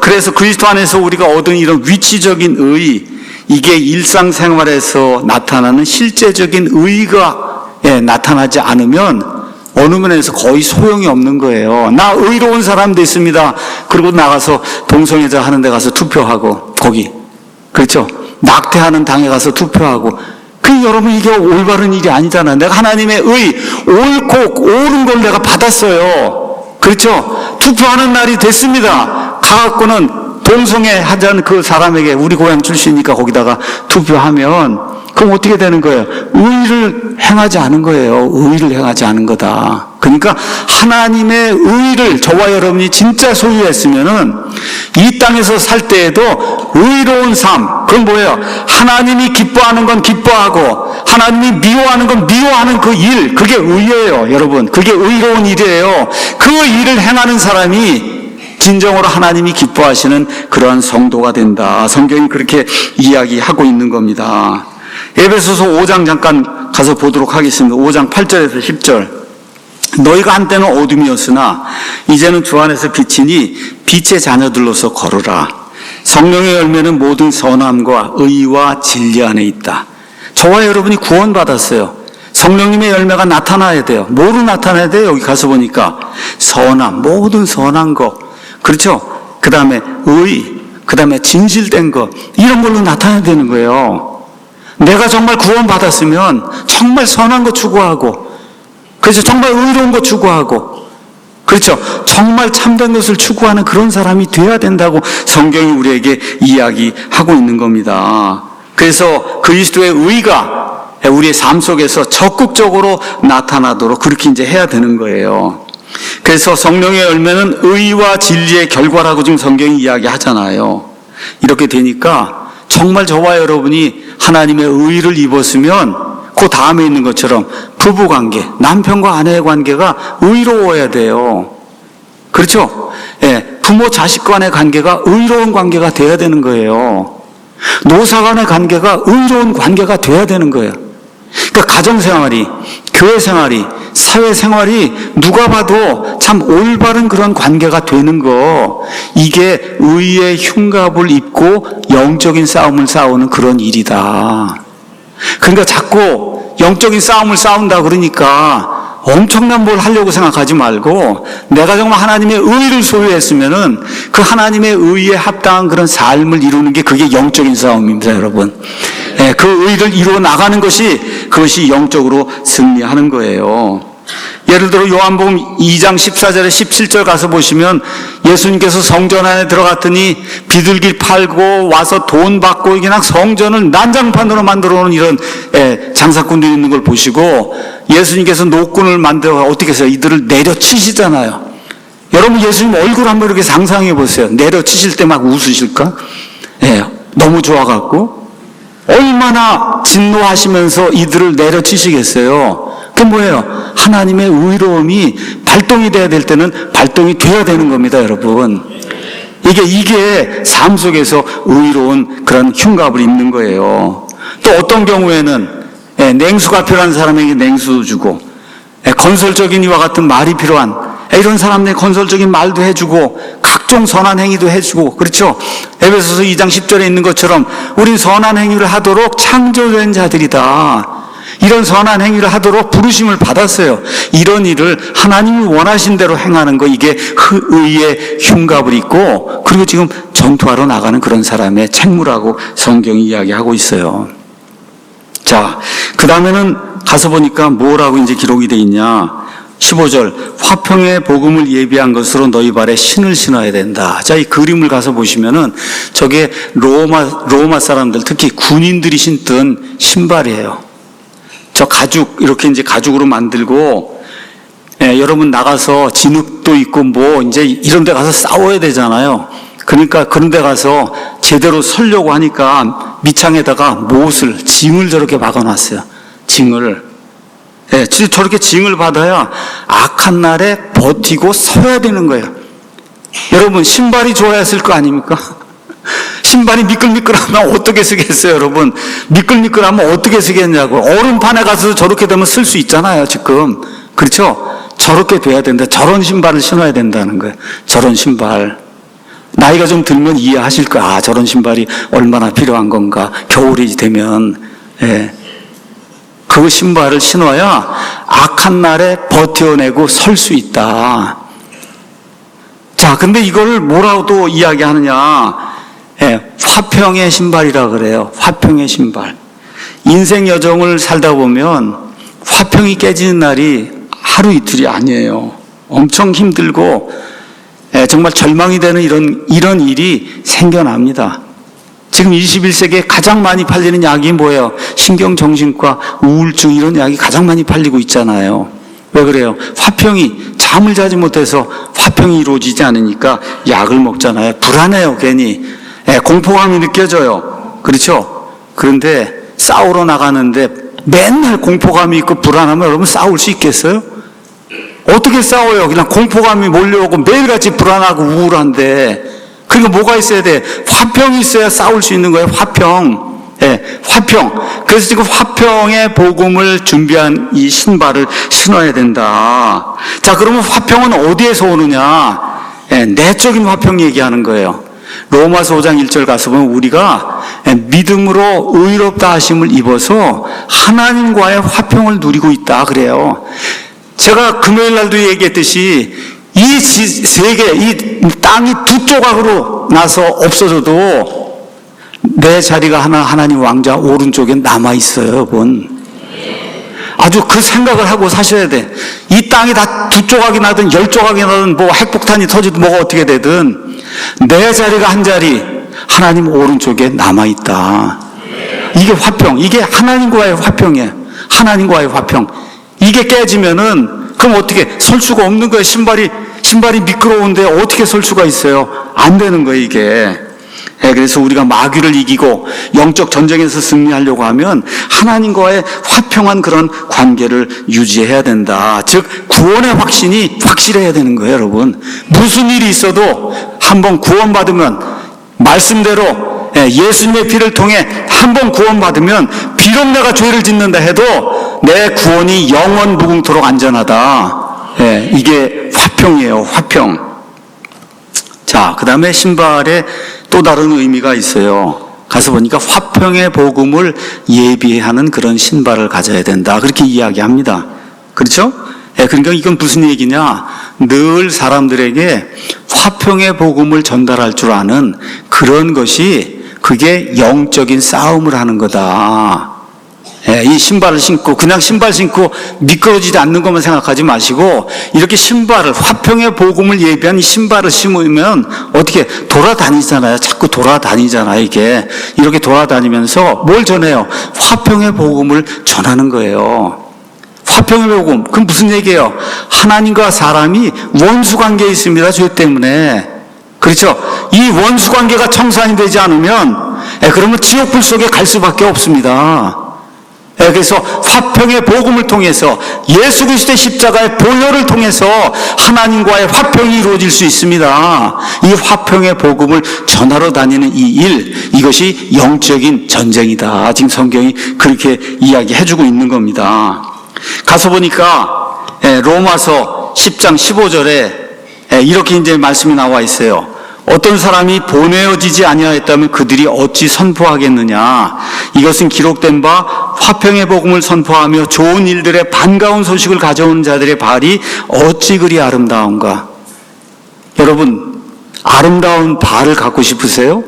그래서 그리스도 안에서 우리가 얻은 이런 위치적인 의, 이게 일상생활에서 나타나는 실제적인 의가 나타나지 않으면 어느 면에서 거의 소용이 없는 거예요. 나 의로운 사람 됐습니다. 그리고 나가서 동성애자 하는 데 가서 투표하고, 거기, 그렇죠? 낙태하는 당에 가서 투표하고, 여러분, 이게 올바른 일이 아니잖아요. 내가 하나님의 의, 옳은 걸 내가 받았어요. 그렇죠? 투표하는 날이 됐습니다. 가갖고는 동성애 하자는 그 사람에게 우리 고향 출신이니까 거기다가 투표하면 그럼 어떻게 되는 거예요? 의를 행하지 않은 거예요. 의를 행하지 않은 거다. 그러니까 하나님의 의를 저와 여러분이 진짜 소유했으면은 이 땅에서 살 때에도 의로운 삶, 그건 뭐예요? 하나님이 기뻐하는 건 기뻐하고 하나님이 미워하는 건 미워하는 그 일, 그게 의예요, 여러분. 그게 의로운 일이에요. 그 일을 행하는 사람이 진정으로 하나님이 기뻐하시는 그러한 성도가 된다. 성경이 그렇게 이야기하고 있는 겁니다. 에베소서 5장 잠깐 가서 보도록 하겠습니다. 5장 8절에서 10절. 너희가 한때는 어둠이었으나 이제는 주 안에서 빛이니 빛의 자녀들로서 걸으라. 성령의 열매는 모든 선함과 의와 진리 안에 있다. 저와 여러분이 구원받았어요. 성령님의 열매가 나타나야 돼요. 뭐로 나타나야 돼요? 여기 가서 보니까 선함, 모든 선한 것, 그렇죠? 그 다음에 의, 그 다음에 진실된 것, 이런 걸로 나타나야 되는 거예요. 내가 정말 구원받았으면 정말 선한 것 추구하고, 그렇죠? 정말 의로운 것 추구하고, 그렇죠? 정말 참된 것을 추구하는 그런 사람이 돼야 된다고 성경이 우리에게 이야기하고 있는 겁니다. 그래서 그리스도의 의가 우리의 삶 속에서 적극적으로 나타나도록 그렇게 이제 해야 되는 거예요. 그래서 성령의 열매는 의와 진리의 결과라고 지금 성경이 이야기하잖아요. 이렇게 되니까 정말 저와 여러분이 하나님의 의를 입었으면 그 다음에 있는 것처럼 부부관계, 남편과 아내의 관계가 의로워야 돼요. 그렇죠? 예, 부모 자식 간의 관계가 의로운 관계가 돼야 되는 거예요. 노사 간의 관계가 의로운 관계가 돼야 되는 거예요. 그러니까 가정생활이, 교회생활이, 사회생활이 누가 봐도 참 올바른 그런 관계가 되는 거, 이게 의의 흉갑을 입고 영적인 싸움을 싸우는 그런 일이다. 그러니까 자꾸 영적인 싸움을 싸운다 그러니까 엄청난 뭘 하려고 생각하지 말고 내가 정말 하나님의 의를 소유했으면은 그 하나님의 의에 합당한 그런 삶을 이루는 게 그게 영적인 싸움입니다, 여러분. 예, 그 의를 이루어 나가는 것이 그것이 영적으로 승리하는 거예요. 예를 들어 요한복음 2장 14절에 17절 가서 보시면 예수님께서 성전 안에 들어갔더니 비둘기 팔고 와서 돈 받고 그냥 성전을 난장판으로 만들어 놓은 이런 장사꾼들이 있는 걸 보시고 예수님께서 노꾼을 만들어 어떻게 해서 이들을 내려치시잖아요. 여러분 예수님 얼굴 한번 이렇게 상상해 보세요. 내려치실 때 막 웃으실까? 예, 너무 좋아갖고 얼마나 진노하시면서 이들을 내려치시겠어요. 그게 뭐예요? 하나님의 의로움이 발동이 돼야 될 때는 발동이 돼야 되는 겁니다, 여러분. 이게 삶 속에서 의로운 그런 흉갑을 입는 거예요. 또 어떤 경우에는 냉수가 필요한 사람에게 냉수도 주고, 건설적인 이와 같은 말이 필요한 이런 사람들의 건설적인 말도 해주고 각종 선한 행위도 해주고, 그렇죠? 에베소서 2장 10절에 있는 것처럼 우린 선한 행위를 하도록 창조된 자들이다. 이런 선한 행위를 하도록 부르심을 받았어요. 이런 일을 하나님이 원하신 대로 행하는 거, 이게 의의 흉갑을 입고 그리고 지금 전투하러 나가는 그런 사람의 책무라고 성경이 이야기하고 있어요. 자, 그 다음에는 가서 보니까 뭐라고 이제 기록이 돼 있냐. 15절, 화평의 복음을 예비한 것으로 너희 발에 신을 신어야 된다. 자, 이 그림을 가서 보시면은 저게 로마 사람들, 특히 군인들이 신던 신발이에요. 저 가죽, 이렇게 이제 가죽으로 만들고, 여러분 나가서 진흙도 있고 뭐 이제 이런 데 가서 싸워야 되잖아요. 그러니까 그런 데 가서 제대로 서려고 하니까 밑창에다가 못을, 징을 저렇게 박아놨어요. 징을. 저렇게 징을 받아야 악한 날에 버티고 서야 되는 거예요. 여러분 신발이 좋아했을 거 아닙니까? 신발이 미끌미끌하면 어떻게 쓰겠어요, 여러분? 미끌미끌하면 어떻게 쓰겠냐고. 얼음판에 가서 저렇게 되면 쓸 수 있잖아요, 지금. 그렇죠? 저렇게 돼야 된다. 저런 신발을 신어야 된다는 거예요. 저런 신발. 나이가 좀 들면 이해하실 거야. 아, 저런 신발이 얼마나 필요한 건가. 겨울이 되면. 그 신발을 신어야 악한 날에 버텨내고 설 수 있다. 자, 근데 이걸 뭐라고도 이야기하느냐. 화평의 신발이라 그래요. 화평의 신발. 인생 여정을 살다 보면 화평이 깨지는 날이 하루 이틀이 아니에요. 엄청 힘들고 정말 절망이 되는 이런 일이 생겨납니다. 지금 21세기에 가장 많이 팔리는 약이 뭐예요? 신경정신과, 우울증 이런 약이 가장 많이 팔리고 있잖아요. 왜 그래요? 화평이, 잠을 자지 못해서 화평이 이루어지지 않으니까 약을 먹잖아요. 불안해요, 괜히. 공포감이 느껴져요. 그렇죠? 그런데 싸우러 나가는데 맨날 공포감이 있고 불안하면 여러분 싸울 수 있겠어요? 어떻게 싸워요? 그냥 공포감이 몰려오고 매일같이 불안하고 우울한데. 그러니까 뭐가 있어야 돼? 화평이 있어야 싸울 수 있는 거예요. 화평. 화평. 그래서 지금 화평의 복음을 준비한 이 신발을 신어야 된다. 자, 그러면 화평은 어디에서 오느냐? 내적인 화평 얘기하는 거예요. 로마서 5장 1절 가서 보면 우리가 믿음으로 의롭다 하심을 입어서 하나님과의 화평을 누리고 있다 그래요. 제가 금요일 날도 얘기했듯이 이 세계, 이 땅이 두 조각으로 나서 없어져도 내 자리가 하나님 왕자 오른쪽에 남아있어요, 여러분. 아주 그 생각을 하고 사셔야 돼. 이 땅이 다 두 조각이 나든 10조각이 나든 뭐 핵폭탄이 터지든 뭐가 어떻게 되든 내 자리가 한 자리 하나님 오른쪽에 남아있다. 이게 화평, 이게 하나님과의 화평이에요. 하나님과의 화평. 이게 깨지면은 그럼 어떻게 설 수가 없는 거예요. 신발이 미끄러운데 어떻게 설 수가 있어요? 안 되는 거예요, 이게. 그래서 우리가 마귀를 이기고 영적 전쟁에서 승리하려고 하면 하나님과의 화평한 그런 관계를 유지해야 된다. 즉 구원의 확신이 확실해야 되는 거예요, 여러분. 무슨 일이 있어도 한번 구원받으면 말씀대로 예수님의 피를 통해 한번 구원받으면 비록 내가 죄를 짓는다 해도 내 구원이 영원 무궁토록 안전하다. 이게 화평이에요, 화평. 자, 그 다음에 신발에 또 다른 의미가 있어요. 가서 보니까 화평의 복음을 예비하는 그런 신발을 가져야 된다. 그렇게 이야기합니다. 그렇죠? 그러니까 이건 무슨 얘기냐? 늘 사람들에게 화평의 복음을 전달할 줄 아는 그런 것이 그게 영적인 싸움을 하는 거다. 이 신발을 신고 그냥 신발 신고 미끄러지지 않는 것만 생각하지 마시고 이렇게 신발을 화평의 복음을 예비한 이 신발을 신으면 어떻게 돌아다니잖아요. 자꾸 돌아다니잖아요. 이게 이렇게 돌아다니면서 뭘 전해요? 화평의 복음을 전하는 거예요. 화평의 복음. 그럼 무슨 얘기예요? 하나님과 사람이 원수 관계에 있습니다. 죄 때문에. 그렇죠? 이 원수 관계가 청산이 되지 않으면 그러면 지옥불 속에 갈 수밖에 없습니다. 그래서 화평의 복음을 통해서 예수 그리스도의 십자가의 보혈을 통해서 하나님과의 화평이 이루어질 수 있습니다. 이 화평의 복음을 전하러 다니는 이 일, 이것이 영적인 전쟁이다. 지금 성경이 그렇게 이야기해주고 있는 겁니다. 가서 보니까 로마서 10장 15절에 이렇게 이제 말씀이 나와 있어요. 어떤 사람이 보내어지지 아니하였다면 그들이 어찌 선포하겠느냐. 이것은 기록된 바 화평의 복음을 선포하며 좋은 일들의 반가운 소식을 가져오는 자들의 발이 어찌 그리 아름다운가. 여러분, 아름다운 발을 갖고 싶으세요?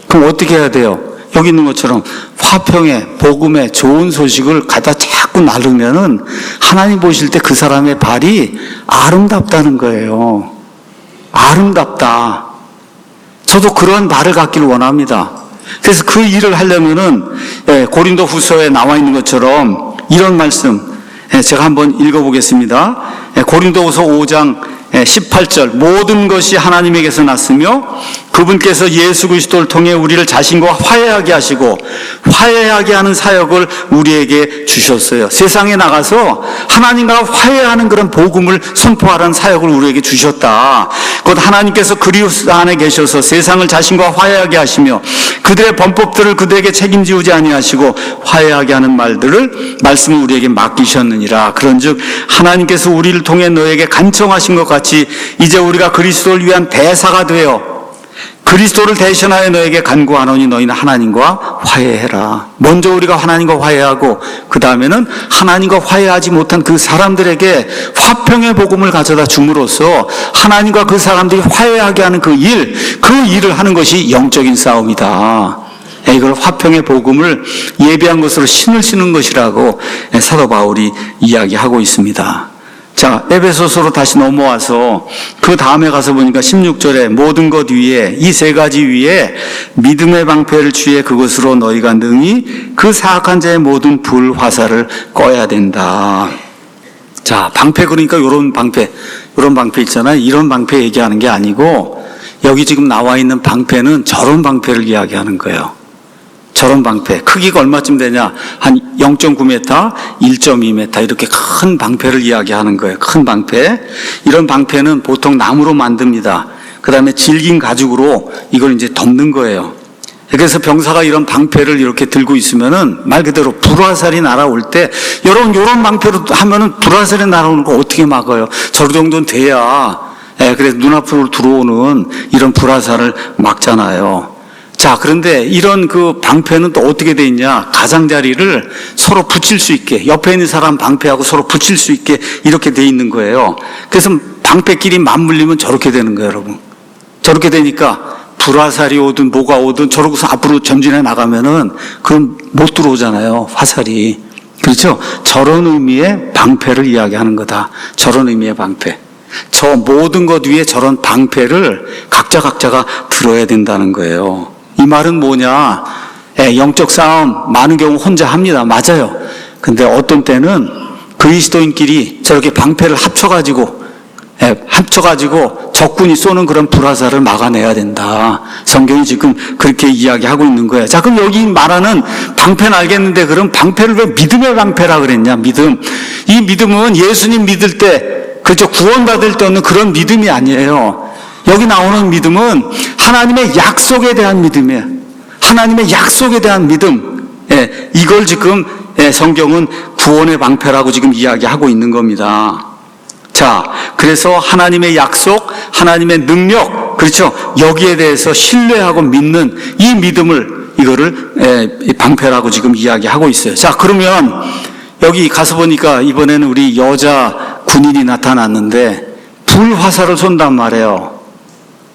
그럼 어떻게 해야 돼요? 여기 있는 것처럼 화평의 복음의 좋은 소식을 갖다 자꾸 나르면은 하나님 보실 때 그 사람의 발이 아름답다는 거예요. 아름답다. 저도 그런 발을 갖기를 원합니다. 그래서 그 일을 하려면은 고린도 후서에 나와 있는 것처럼 이런 말씀 제가 한번 읽어보겠습니다. 고린도 후서 5장 18절 모든 것이 하나님에게서 났으며 그분께서 예수 그리스도를 통해 우리를 자신과 화해하게 하시고 화해하게 하는 사역을 우리에게 주셨어요. 세상에 나가서 하나님과 화해하는 그런 복음을 선포하라는 사역을 우리에게 주셨다. 곧 하나님께서 그리스도 안에 계셔서 세상을 자신과 화해하게 하시며 그들의 범법들을 그들에게 책임지우지 아니하시고 화해하게 하는 말씀을 우리에게 맡기셨느니라. 그런즉 하나님께서 우리를 통해 너에게 간청하신 것 같이 이제 우리가 그리스도를 위한 대사가 되어 그리스도를 대신하여 너에게 간구하노니 너희는 하나님과 화해해라. 먼저 우리가 하나님과 화해하고 그 다음에는 하나님과 화해하지 못한 그 사람들에게 화평의 복음을 가져다 줌으로써 하나님과 그 사람들이 화해하게 하는 그 일을 하는 것이 영적인 싸움이다. 이걸 화평의 복음을 예비한 것으로 신을 신는 것이라고 사도 바울이 이야기하고 있습니다. 자, 에베소서로 다시 넘어와서 그 다음에 가서 보니까 16절에 모든 것 위에, 이 세 가지 위에 믿음의 방패를 취해 그것으로 너희가 능히 그 사악한 자의 모든 불 화살을 꺼야 된다. 자, 방패, 그러니까 요런 방패 있잖아요. 이런 방패 얘기하는 게 아니고 여기 지금 나와 있는 방패는 저런 방패를 이야기하는 거예요. 저런 방패, 크기가 얼마쯤 되냐? 한 0.9m, 1.2m 이렇게 큰 방패를 이야기하는 거예요. 큰 방패. 이런 방패는 보통 나무로 만듭니다. 그 다음에 질긴 가죽으로 이걸 이제 덮는 거예요. 그래서 병사가 이런 방패를 이렇게 들고 있으면은 말 그대로 불화살이 날아올 때 요런 방패로 하면은 불화살이 날아오는 거 어떻게 막아요? 저 정도는 돼야, 그래서 눈앞으로 들어오는 이런 불화살을 막잖아요. 자, 그런데 이런 그 방패는 또 어떻게 돼 있냐? 가장자리를 서로 붙일 수 있게, 옆에 있는 사람 방패하고 서로 붙일 수 있게 이렇게 돼 있는 거예요. 그래서 방패끼리 맞물리면 저렇게 되는 거예요, 여러분. 저렇게 되니까 불화살이 오든 뭐가 오든 저러고서 앞으로 전진해 나가면은 그럼 못 들어오잖아요, 화살이. 그렇죠? 저런 의미의 방패를 이야기하는 거다. 저런 의미의 방패. 저 모든 것 위에 저런 방패를 각자가 들어야 된다는 거예요. 이 말은 뭐냐? 영적 싸움 많은 경우 혼자 합니다. 맞아요. 근데 어떤 때는 그리스도인끼리 저렇게 방패를 합쳐가지고 적군이 쏘는 그런 불화살을 막아내야 된다. 성경이 지금 그렇게 이야기하고 있는 거예요. 자, 그럼 여기 말하는 방패는 알겠는데 그럼 방패를 왜 믿음의 방패라 그랬냐? 믿음. 이 믿음은 예수님 믿을 때, 그렇죠, 구원받을 때 얻는 그런 믿음이 아니에요. 여기 나오는 믿음은 하나님의 약속에 대한 믿음이에요. 하나님의 약속에 대한 믿음. 이걸 지금 성경은 구원의 방패라고 지금 이야기하고 있는 겁니다. 자, 그래서 하나님의 약속, 하나님의 능력, 그렇죠, 여기에 대해서 신뢰하고 믿는 이 믿음을, 이거를 방패라고 지금 이야기하고 있어요. 자, 그러면 여기 가서 보니까 이번에는 우리 여자 군인이 나타났는데 불화살을 쏜단 말이에요.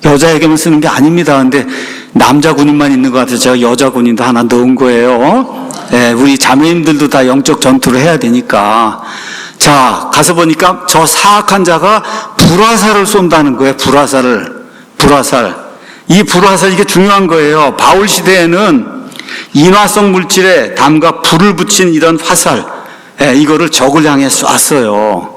여자에게만 쓰는 게 아닙니다. 근데 남자 군인만 있는 것 같아서 제가 여자 군인도 하나 넣은 거예요. 우리 자매님들도 다 영적 전투를 해야 되니까. 자, 가서 보니까 저 사악한 자가 불화살을 쏜다는 거예요. 불화살. 이 불화살, 이게 중요한 거예요. 바울 시대에는 인화성 물질에 담가 불을 붙인 이런 화살, 이거를 적을 향해 쐈어요.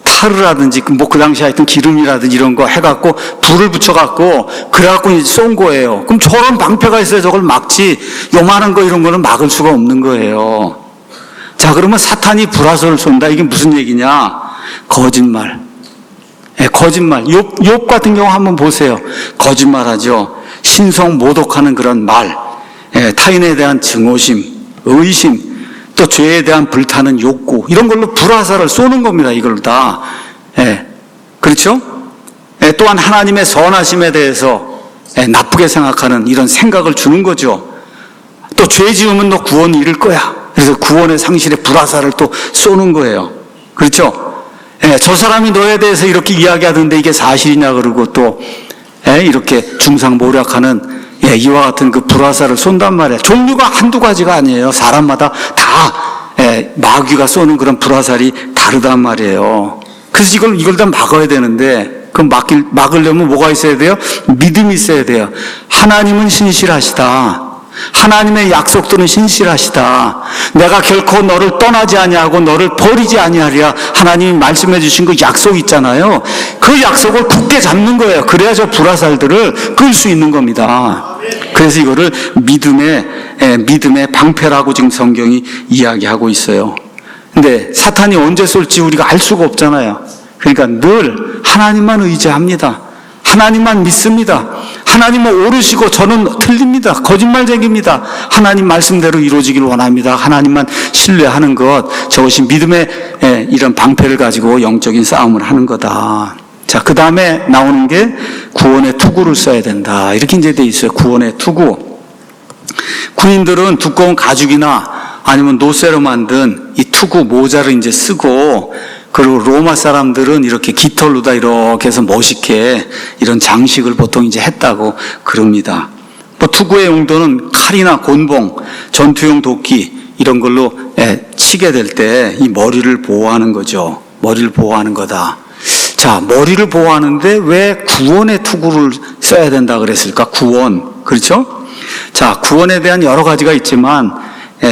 타르라든지 그 당시에 하여튼 기름이라든지 이런 거 해갖고 불을 붙여갖고 그래갖고 이제 쏜 거예요. 그럼 저런 방패가 있어야 저걸 막지, 요만한 거 이런 거는 막을 수가 없는 거예요. 자, 그러면 사탄이 불화살을 쏜다. 이게 무슨 얘기냐? 거짓말. 거짓말. 욥 같은 경우 한번 보세요. 거짓말하죠. 신성 모독하는 그런 말. 타인에 대한 증오심, 의심, 또 죄에 대한 불타는 욕구, 이런 걸로 불화살을 쏘는 겁니다. 이걸 다. 그렇죠? 또한 하나님의 선하심에 대해서 나쁘게 생각하는 이런 생각을 주는 거죠. 또 죄 지으면 너 구원 잃을 거야. 그래서 구원의 상실에 불화살을 또 쏘는 거예요. 그렇죠? 저 사람이 너에 대해서 이렇게 이야기하던데 이게 사실이냐 그러고 또 이렇게 중상모략하는 이와 같은 그 불화살을 쏜단 말이에요. 종류가 한두 가지가 아니에요. 사람마다 다 마귀가 쏘는 그런 불화살이 다르단 말이에요. 그래서 이걸 다 막아야 되는데, 그럼 막으려면 뭐가 있어야 돼요? 믿음이 있어야 돼요. 하나님은 신실하시다. 하나님의 약속들은 신실하시다. 내가 결코 너를 떠나지 아니하고 너를 버리지 아니하리라. 하나님이 말씀해 주신 그 약속 있잖아요. 그 약속을 굳게 잡는 거예요. 그래야 저 불화살들을 끌 수 있는 겁니다. 그래서 이거를 믿음의 방패라고 지금 성경이 이야기하고 있어요. 근데 사탄이 언제 쏠지 우리가 알 수가 없잖아요. 그러니까 늘 하나님만 의지합니다. 하나님만 믿습니다. 하나님은 옳으시고 저는 틀립니다. 거짓말쟁이입니다. 하나님 말씀대로 이루어지길 원합니다. 하나님만 신뢰하는 것, 저것이 믿음의 이런 방패를 가지고 영적인 싸움을 하는 거다. 자, 그 다음에 나오는 게 구원의 투구를 써야 된다. 이렇게 이제 돼 있어요. 구원의 투구. 군인들은 두꺼운 가죽이나 아니면 노쇠로 만든 이 투구 모자를 이제 쓰고, 그리고 로마 사람들은 이렇게 깃털로다 이렇게 해서 멋있게 이런 장식을 보통 이제 했다고 그럽니다. 투구의 용도는 칼이나 곤봉, 전투용 도끼, 이런 걸로 치게 될 때 이 머리를 보호하는 거죠. 머리를 보호하는 거다. 자, 머리를 보호하는데 왜 구원의 투구를 써야 된다 그랬을까? 구원. 그렇죠? 자, 구원에 대한 여러 가지가 있지만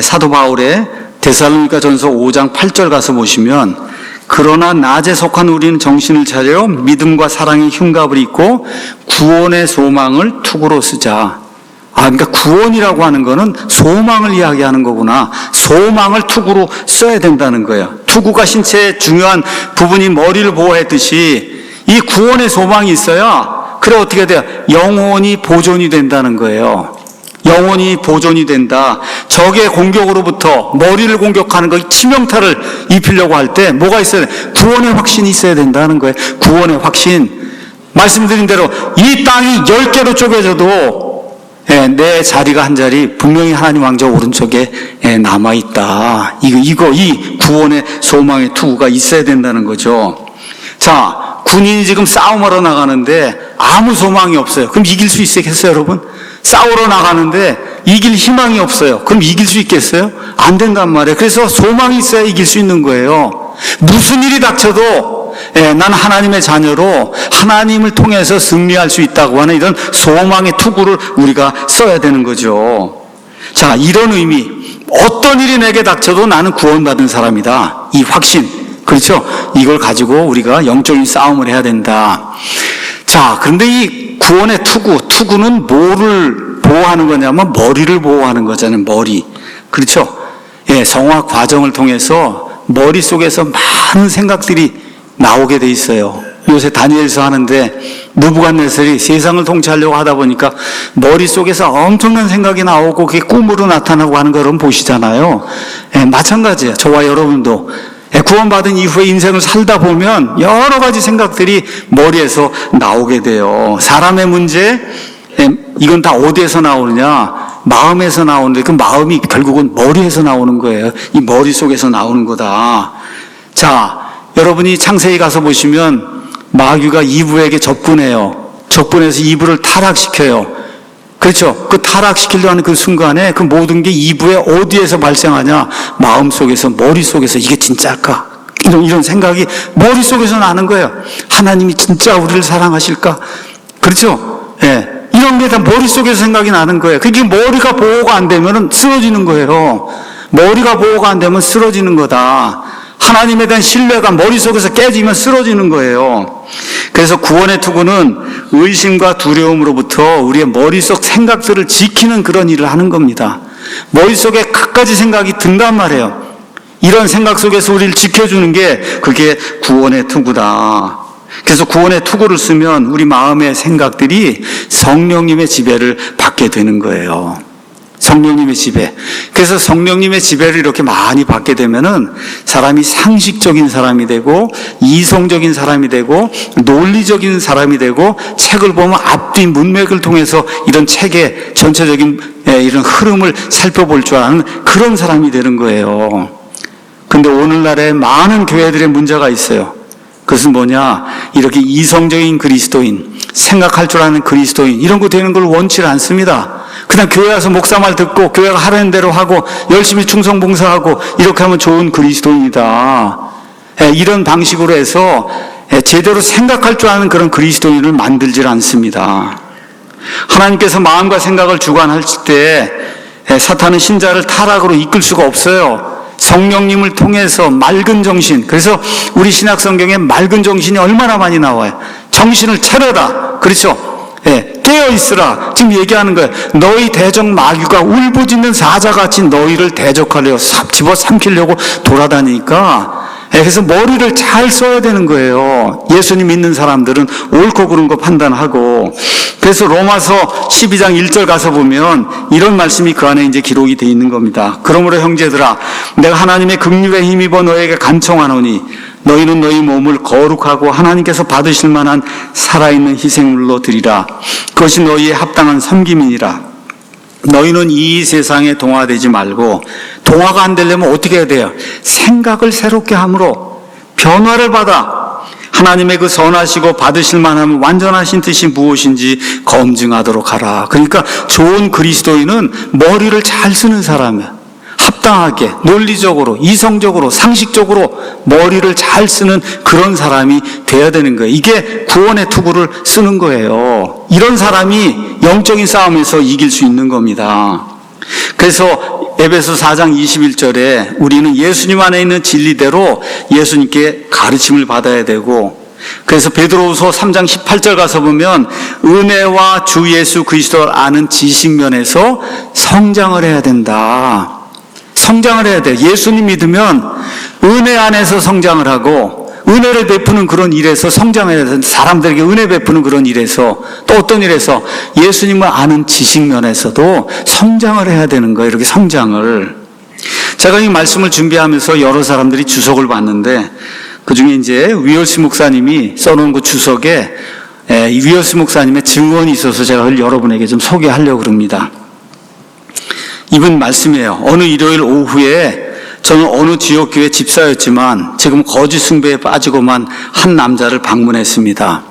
사도 바울의 데살로니가 전서 5장 8절 가서 보시면 그러나 낮에 속한 우리는 정신을 차려 믿음과 사랑의 흉갑을 입고 구원의 소망을 투구로 쓰자. 그러니까 구원이라고 하는 거는 소망을 이야기하는 거구나. 소망을 투구로 써야 된다는 거예요. 투구가 신체의 중요한 부분인 머리를 보호했듯이 이 구원의 소망이 있어야 그래 어떻게 돼요? 영혼이 보존이 된다는 거예요. 영혼이 보존이 된다. 적의 공격으로부터 머리를 공격하는 거 치명타를 입히려고 할 때 뭐가 있어야 돼? 구원의 확신이 있어야 된다는 거예요. 구원의 확신. 말씀드린 대로 이 땅이 10개로 쪼개져도 내 자리가 한 자리 분명히 하나님 왕자 오른쪽에 남아있다. 이 구원의 소망의 투구가 있어야 된다는 거죠. 자, 군인이 지금 싸움하러 나가는데 아무 소망이 없어요. 그럼 이길 수 있겠어요, 여러분? 싸우러 나가는데 이길 희망이 없어요. 그럼 이길 수 있겠어요? 안 된단 말이에요. 그래서 소망이 있어야 이길 수 있는 거예요. 무슨 일이 닥쳐도 난 하나님의 자녀로 하나님을 통해서 승리할 수 있다고 하는 이런 소망의 투구를 우리가 써야 되는 거죠. 자, 이런 의미. 어떤 일이 내게 닥쳐도 나는 구원받은 사람이다. 이 확신. 그렇죠? 이걸 가지고 우리가 영적인 싸움을 해야 된다. 자, 그런데 이 구원의 투구는 뭐를 보호하는 거냐면 머리를 보호하는 거잖아요. 머리. 그렇죠? 성화 과정을 통해서 머릿속에서 많은 생각들이 나오게 돼 있어요. 요새 다니엘서 하는데 느부갓네살이 세상을 통치하려고 하다 보니까 머릿속에서 엄청난 생각이 나오고 그게 꿈으로 나타나고 하는 걸 보시잖아요. 마찬가지예요. 저와 여러분도 구원받은 이후에 인생을 살다 보면 여러 가지 생각들이 머리에서 나오게 돼요. 사람의 문제, 이건 다 어디에서 나오느냐? 마음에서 나오는데 그 마음이 결국은 머리에서 나오는 거예요. 이 머릿속에서 나오는 거다. 자, 여러분이 창세기 가서 보시면 마귀가 이브에게 접근해요. 접근해서 이브를 타락시켜요. 그렇죠? 그 타락시키려 하는 그 순간에 그 모든 게 이브에 어디에서 발생하냐? 마음속에서, 머릿속에서 이게 진짜일까? 이런 생각이 머릿속에서 나는 거예요. 하나님이 진짜 우리를 사랑하실까? 그렇죠? 이런 게 다 머릿속에서 생각이 나는 거예요. 그게 머리가 보호가 안 되면 쓰러지는 거예요. 머리가 보호가 안 되면 쓰러지는 거다. 하나님에 대한 신뢰가 머릿속에서 깨지면 쓰러지는 거예요. 그래서 구원의 투구는 의심과 두려움으로부터 우리의 머릿속 생각들을 지키는 그런 일을 하는 겁니다. 머릿속에 갖가지 생각이 든단 말이에요. 이런 생각 속에서 우리를 지켜주는 게 그게 구원의 투구다. 그래서 구원의 투구를 쓰면 우리 마음의 생각들이 성령님의 지배를 받게 되는 거예요. 성령님의 지배. 그래서 성령님의 지배를 이렇게 많이 받게 되면은 사람이 상식적인 사람이 되고 이성적인 사람이 되고 논리적인 사람이 되고 책을 보면 앞뒤 문맥을 통해서 이런 책의 전체적인 이런 흐름을 살펴볼 줄 아는 그런 사람이 되는 거예요. 근데 오늘날에 많은 교회들의 문제가 있어요. 그것은 뭐냐? 이렇게 이성적인 그리스도인, 생각할 줄 아는 그리스도인 이런 거 되는 걸 원치 않습니다. 그냥 교회 와서 목사 말 듣고 교회가 하라는 대로 하고 열심히 충성 봉사하고 이렇게 하면 좋은 그리스도인이다. 이런 방식으로 해서 제대로 생각할 줄 아는 그런 그리스도인을 만들질 않습니다. 하나님께서 마음과 생각을 주관하실 때 사탄은 신자를 타락으로 이끌 수가 없어요. 성령님을 통해서 맑은 정신. 그래서 우리 신약 성경에 맑은 정신이 얼마나 많이 나와요. 정신을 차려라. 그렇죠? 깨어 있으라. 지금 얘기하는 거예요. 너희 대적 마귀가 울부짖는 사자같이 너희를 대적하려 집어삼키려고 돌아다니니까 그래서 머리를 잘 써야 되는 거예요. 예수님 믿는 사람들은 옳고 그른 거 판단하고. 그래서 로마서 12장 1절 가서 보면 이런 말씀이 그 안에 이제 기록이 되어 있는 겁니다. 그러므로 형제들아, 내가 하나님의 긍휼에 힘입어 너에게 간청하노니 너희는 너희 몸을 거룩하고 하나님께서 받으실 만한 살아있는 희생물로 드리라. 그것이 너희의 합당한 섬김이니라. 너희는 이 세상에 동화되지 말고, 동화가 안 되려면 어떻게 해야 돼요? 생각을 새롭게 함으로 변화를 받아 하나님의 그 선하시고 받으실 만한 완전하신 뜻이 무엇인지 검증하도록 하라. 그러니까 좋은 그리스도인은 머리를 잘 쓰는 사람이야. 합당하게, 논리적으로, 이성적으로, 상식적으로 머리를 잘 쓰는 그런 사람이 돼야 되는 거예요. 이게 구원의 투구를 쓰는 거예요. 이런 사람이 영적인 싸움에서 이길 수 있는 겁니다. 그래서 에베소 4장 21절에 우리는 예수님 안에 있는 진리대로 예수님께 가르침을 받아야 되고, 그래서 베드로후서 3장 18절 가서 보면 은혜와 주 예수 그리스도를 아는 지식면에서 성장을 해야 된다. 성장을 해야 돼. 예수님 믿으면 은혜 안에서 성장을 하고, 은혜를 베푸는 그런 일에서 성장해야 돼. 사람들에게 은혜 베푸는 그런 일에서, 또 어떤 일에서 예수님을 아는 지식면에서도 성장을 해야 되는 거예요. 이렇게 성장을. 제가 이 말씀을 준비하면서 여러 사람들이 주석을 봤는데, 그 중에 이제 위얼스 목사님이 써놓은 그 주석에 위얼스 목사님의 증언이 있어서 제가 여러분에게 좀 소개하려고 합니다. 이분 말씀이에요. 어느 일요일 오후에 저는 어느 지역교회 집사였지만 지금 거짓 숭배에 빠지고만 한 남자를 방문했습니다.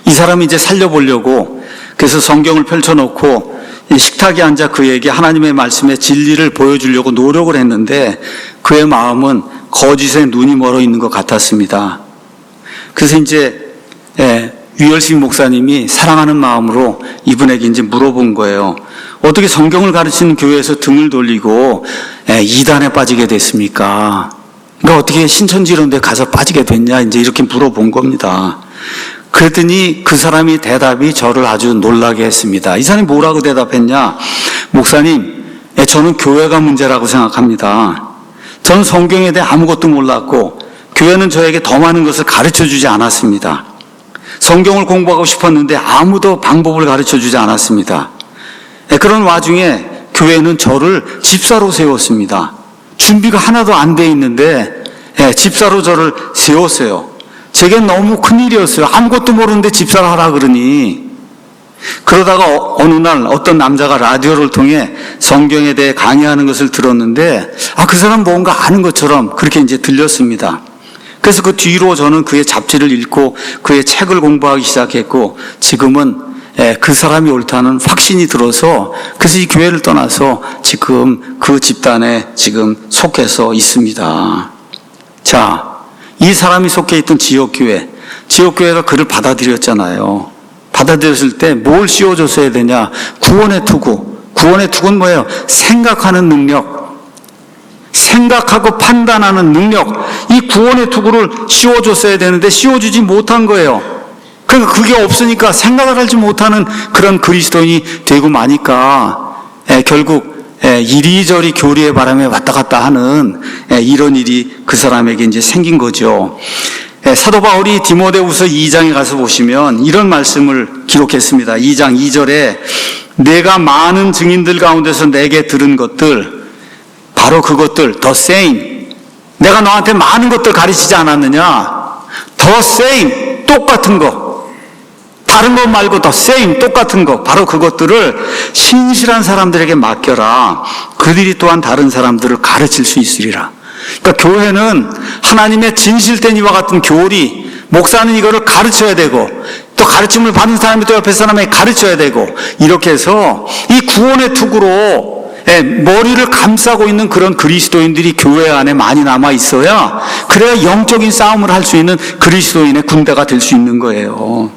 이 사람이 이제 살려보려고, 그래서 성경을 펼쳐놓고 식탁에 앉아 그에게 하나님의 말씀의 진리를 보여주려고 노력을 했는데 그의 마음은 거짓에 눈이 멀어 있는 것 같았습니다. 그래서 이제 위얼스 목사님이 사랑하는 마음으로 이분에게 이제 물어본 거예요. 어떻게 성경을 가르치는 교회에서 등을 돌리고 이단에 빠지게 됐습니까? 그러니까 어떻게 신천지 이런 데 가서 빠지게 됐냐, 이제 이렇게 물어본 겁니다. 그랬더니 그 사람이 대답이 저를 아주 놀라게 했습니다. 이 사람이 뭐라고 대답했냐? 목사님, 저는 교회가 문제라고 생각합니다. 저는 성경에 대해 아무것도 몰랐고 교회는 저에게 더 많은 것을 가르쳐주지 않았습니다. 성경을 공부하고 싶었는데 아무도 방법을 가르쳐주지 않았습니다. 그런 와중에 교회는 저를 집사로 세웠습니다. 준비가 하나도 안 돼 있는데 집사로 저를 세웠어요. 제게 너무 큰일이었어요. 아무것도 모르는데 집사를 하라 그러니. 그러다가 어느 날 어떤 남자가 라디오를 통해 성경에 대해 강의하는 것을 들었는데 그 사람 뭔가 아는 것처럼 그렇게 이제 들렸습니다. 그래서 그 뒤로 저는 그의 잡지를 읽고 그의 책을 공부하기 시작했고, 지금은 그 사람이 옳다는 확신이 들어서 그래서 이 교회를 떠나서 지금 그 집단에 지금 속해서 있습니다. 자, 이 사람이 속해 있던 지역교회가 그를 받아들였잖아요. 받아들였을 때 뭘 씌워줬어야 되냐? 구원의 투구. 구원의 투구는 뭐예요? 생각하는 능력. 생각하고 판단하는 능력. 이 구원의 투구를 씌워줬어야 되는데 씌워주지 못한 거예요. 그러니까 그게 없으니까 생각을 하지 못하는 그런 그리스도인이 되고 마니까 결국 이리저리 교리의 바람에 왔다 갔다 하는 이런 일이 그 사람에게 이제 생긴 거죠. 사도 바울이 디모데후서 2장에 가서 보시면 이런 말씀을 기록했습니다. 2장 2절에 내가 많은 증인들 가운데서 내게 들은 것들, 바로 그것들, the same. 내가 너한테 많은 것들 가르치지 않았느냐? the same, 똑같은 거. 다른 것 말고 the same, 똑같은 거. 바로 그것들을 신실한 사람들에게 맡겨라. 그들이 또한 다른 사람들을 가르칠 수 있으리라. 그러니까 교회는 하나님의 진실된 이와 같은 교리, 목사는 이거를 가르쳐야 되고, 또 가르침을 받은 사람이 또 옆에 사람에게 가르쳐야 되고, 이렇게 해서 이 구원의 투구로 머리를 감싸고 있는 그런 그리스도인들이 교회 안에 많이 남아 있어야, 그래야 영적인 싸움을 할 수 있는 그리스도인의 군대가 될 수 있는 거예요.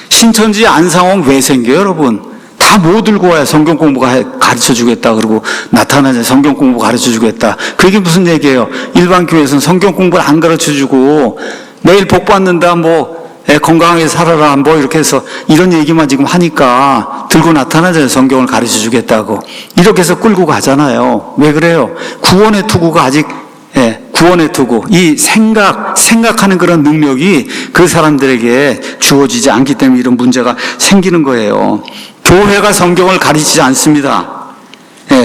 신천지 안상홍 왜 생겨요, 여러분? 다 뭐 들고 와야 성경 공부가 가르쳐 주겠다 그러고 나타나자 성경 공부 가르쳐 주겠다. 그게 무슨 얘기예요? 일반 교회에서는 성경 공부를 안 가르쳐 주고 내일 복 받는다, 건강하게 살아라, 이렇게 해서 이런 얘기만 지금 하니까 들고 나타나잖아요. 성경을 가르쳐 주겠다고. 이렇게 해서 끌고 가잖아요. 왜 그래요? 구원의 투구가 아직, 구원의 투구, 이 생각하는 그런 능력이 그 사람들에게 주어지지 않기 때문에 이런 문제가 생기는 거예요. 교회가 성경을 가르치지 않습니다.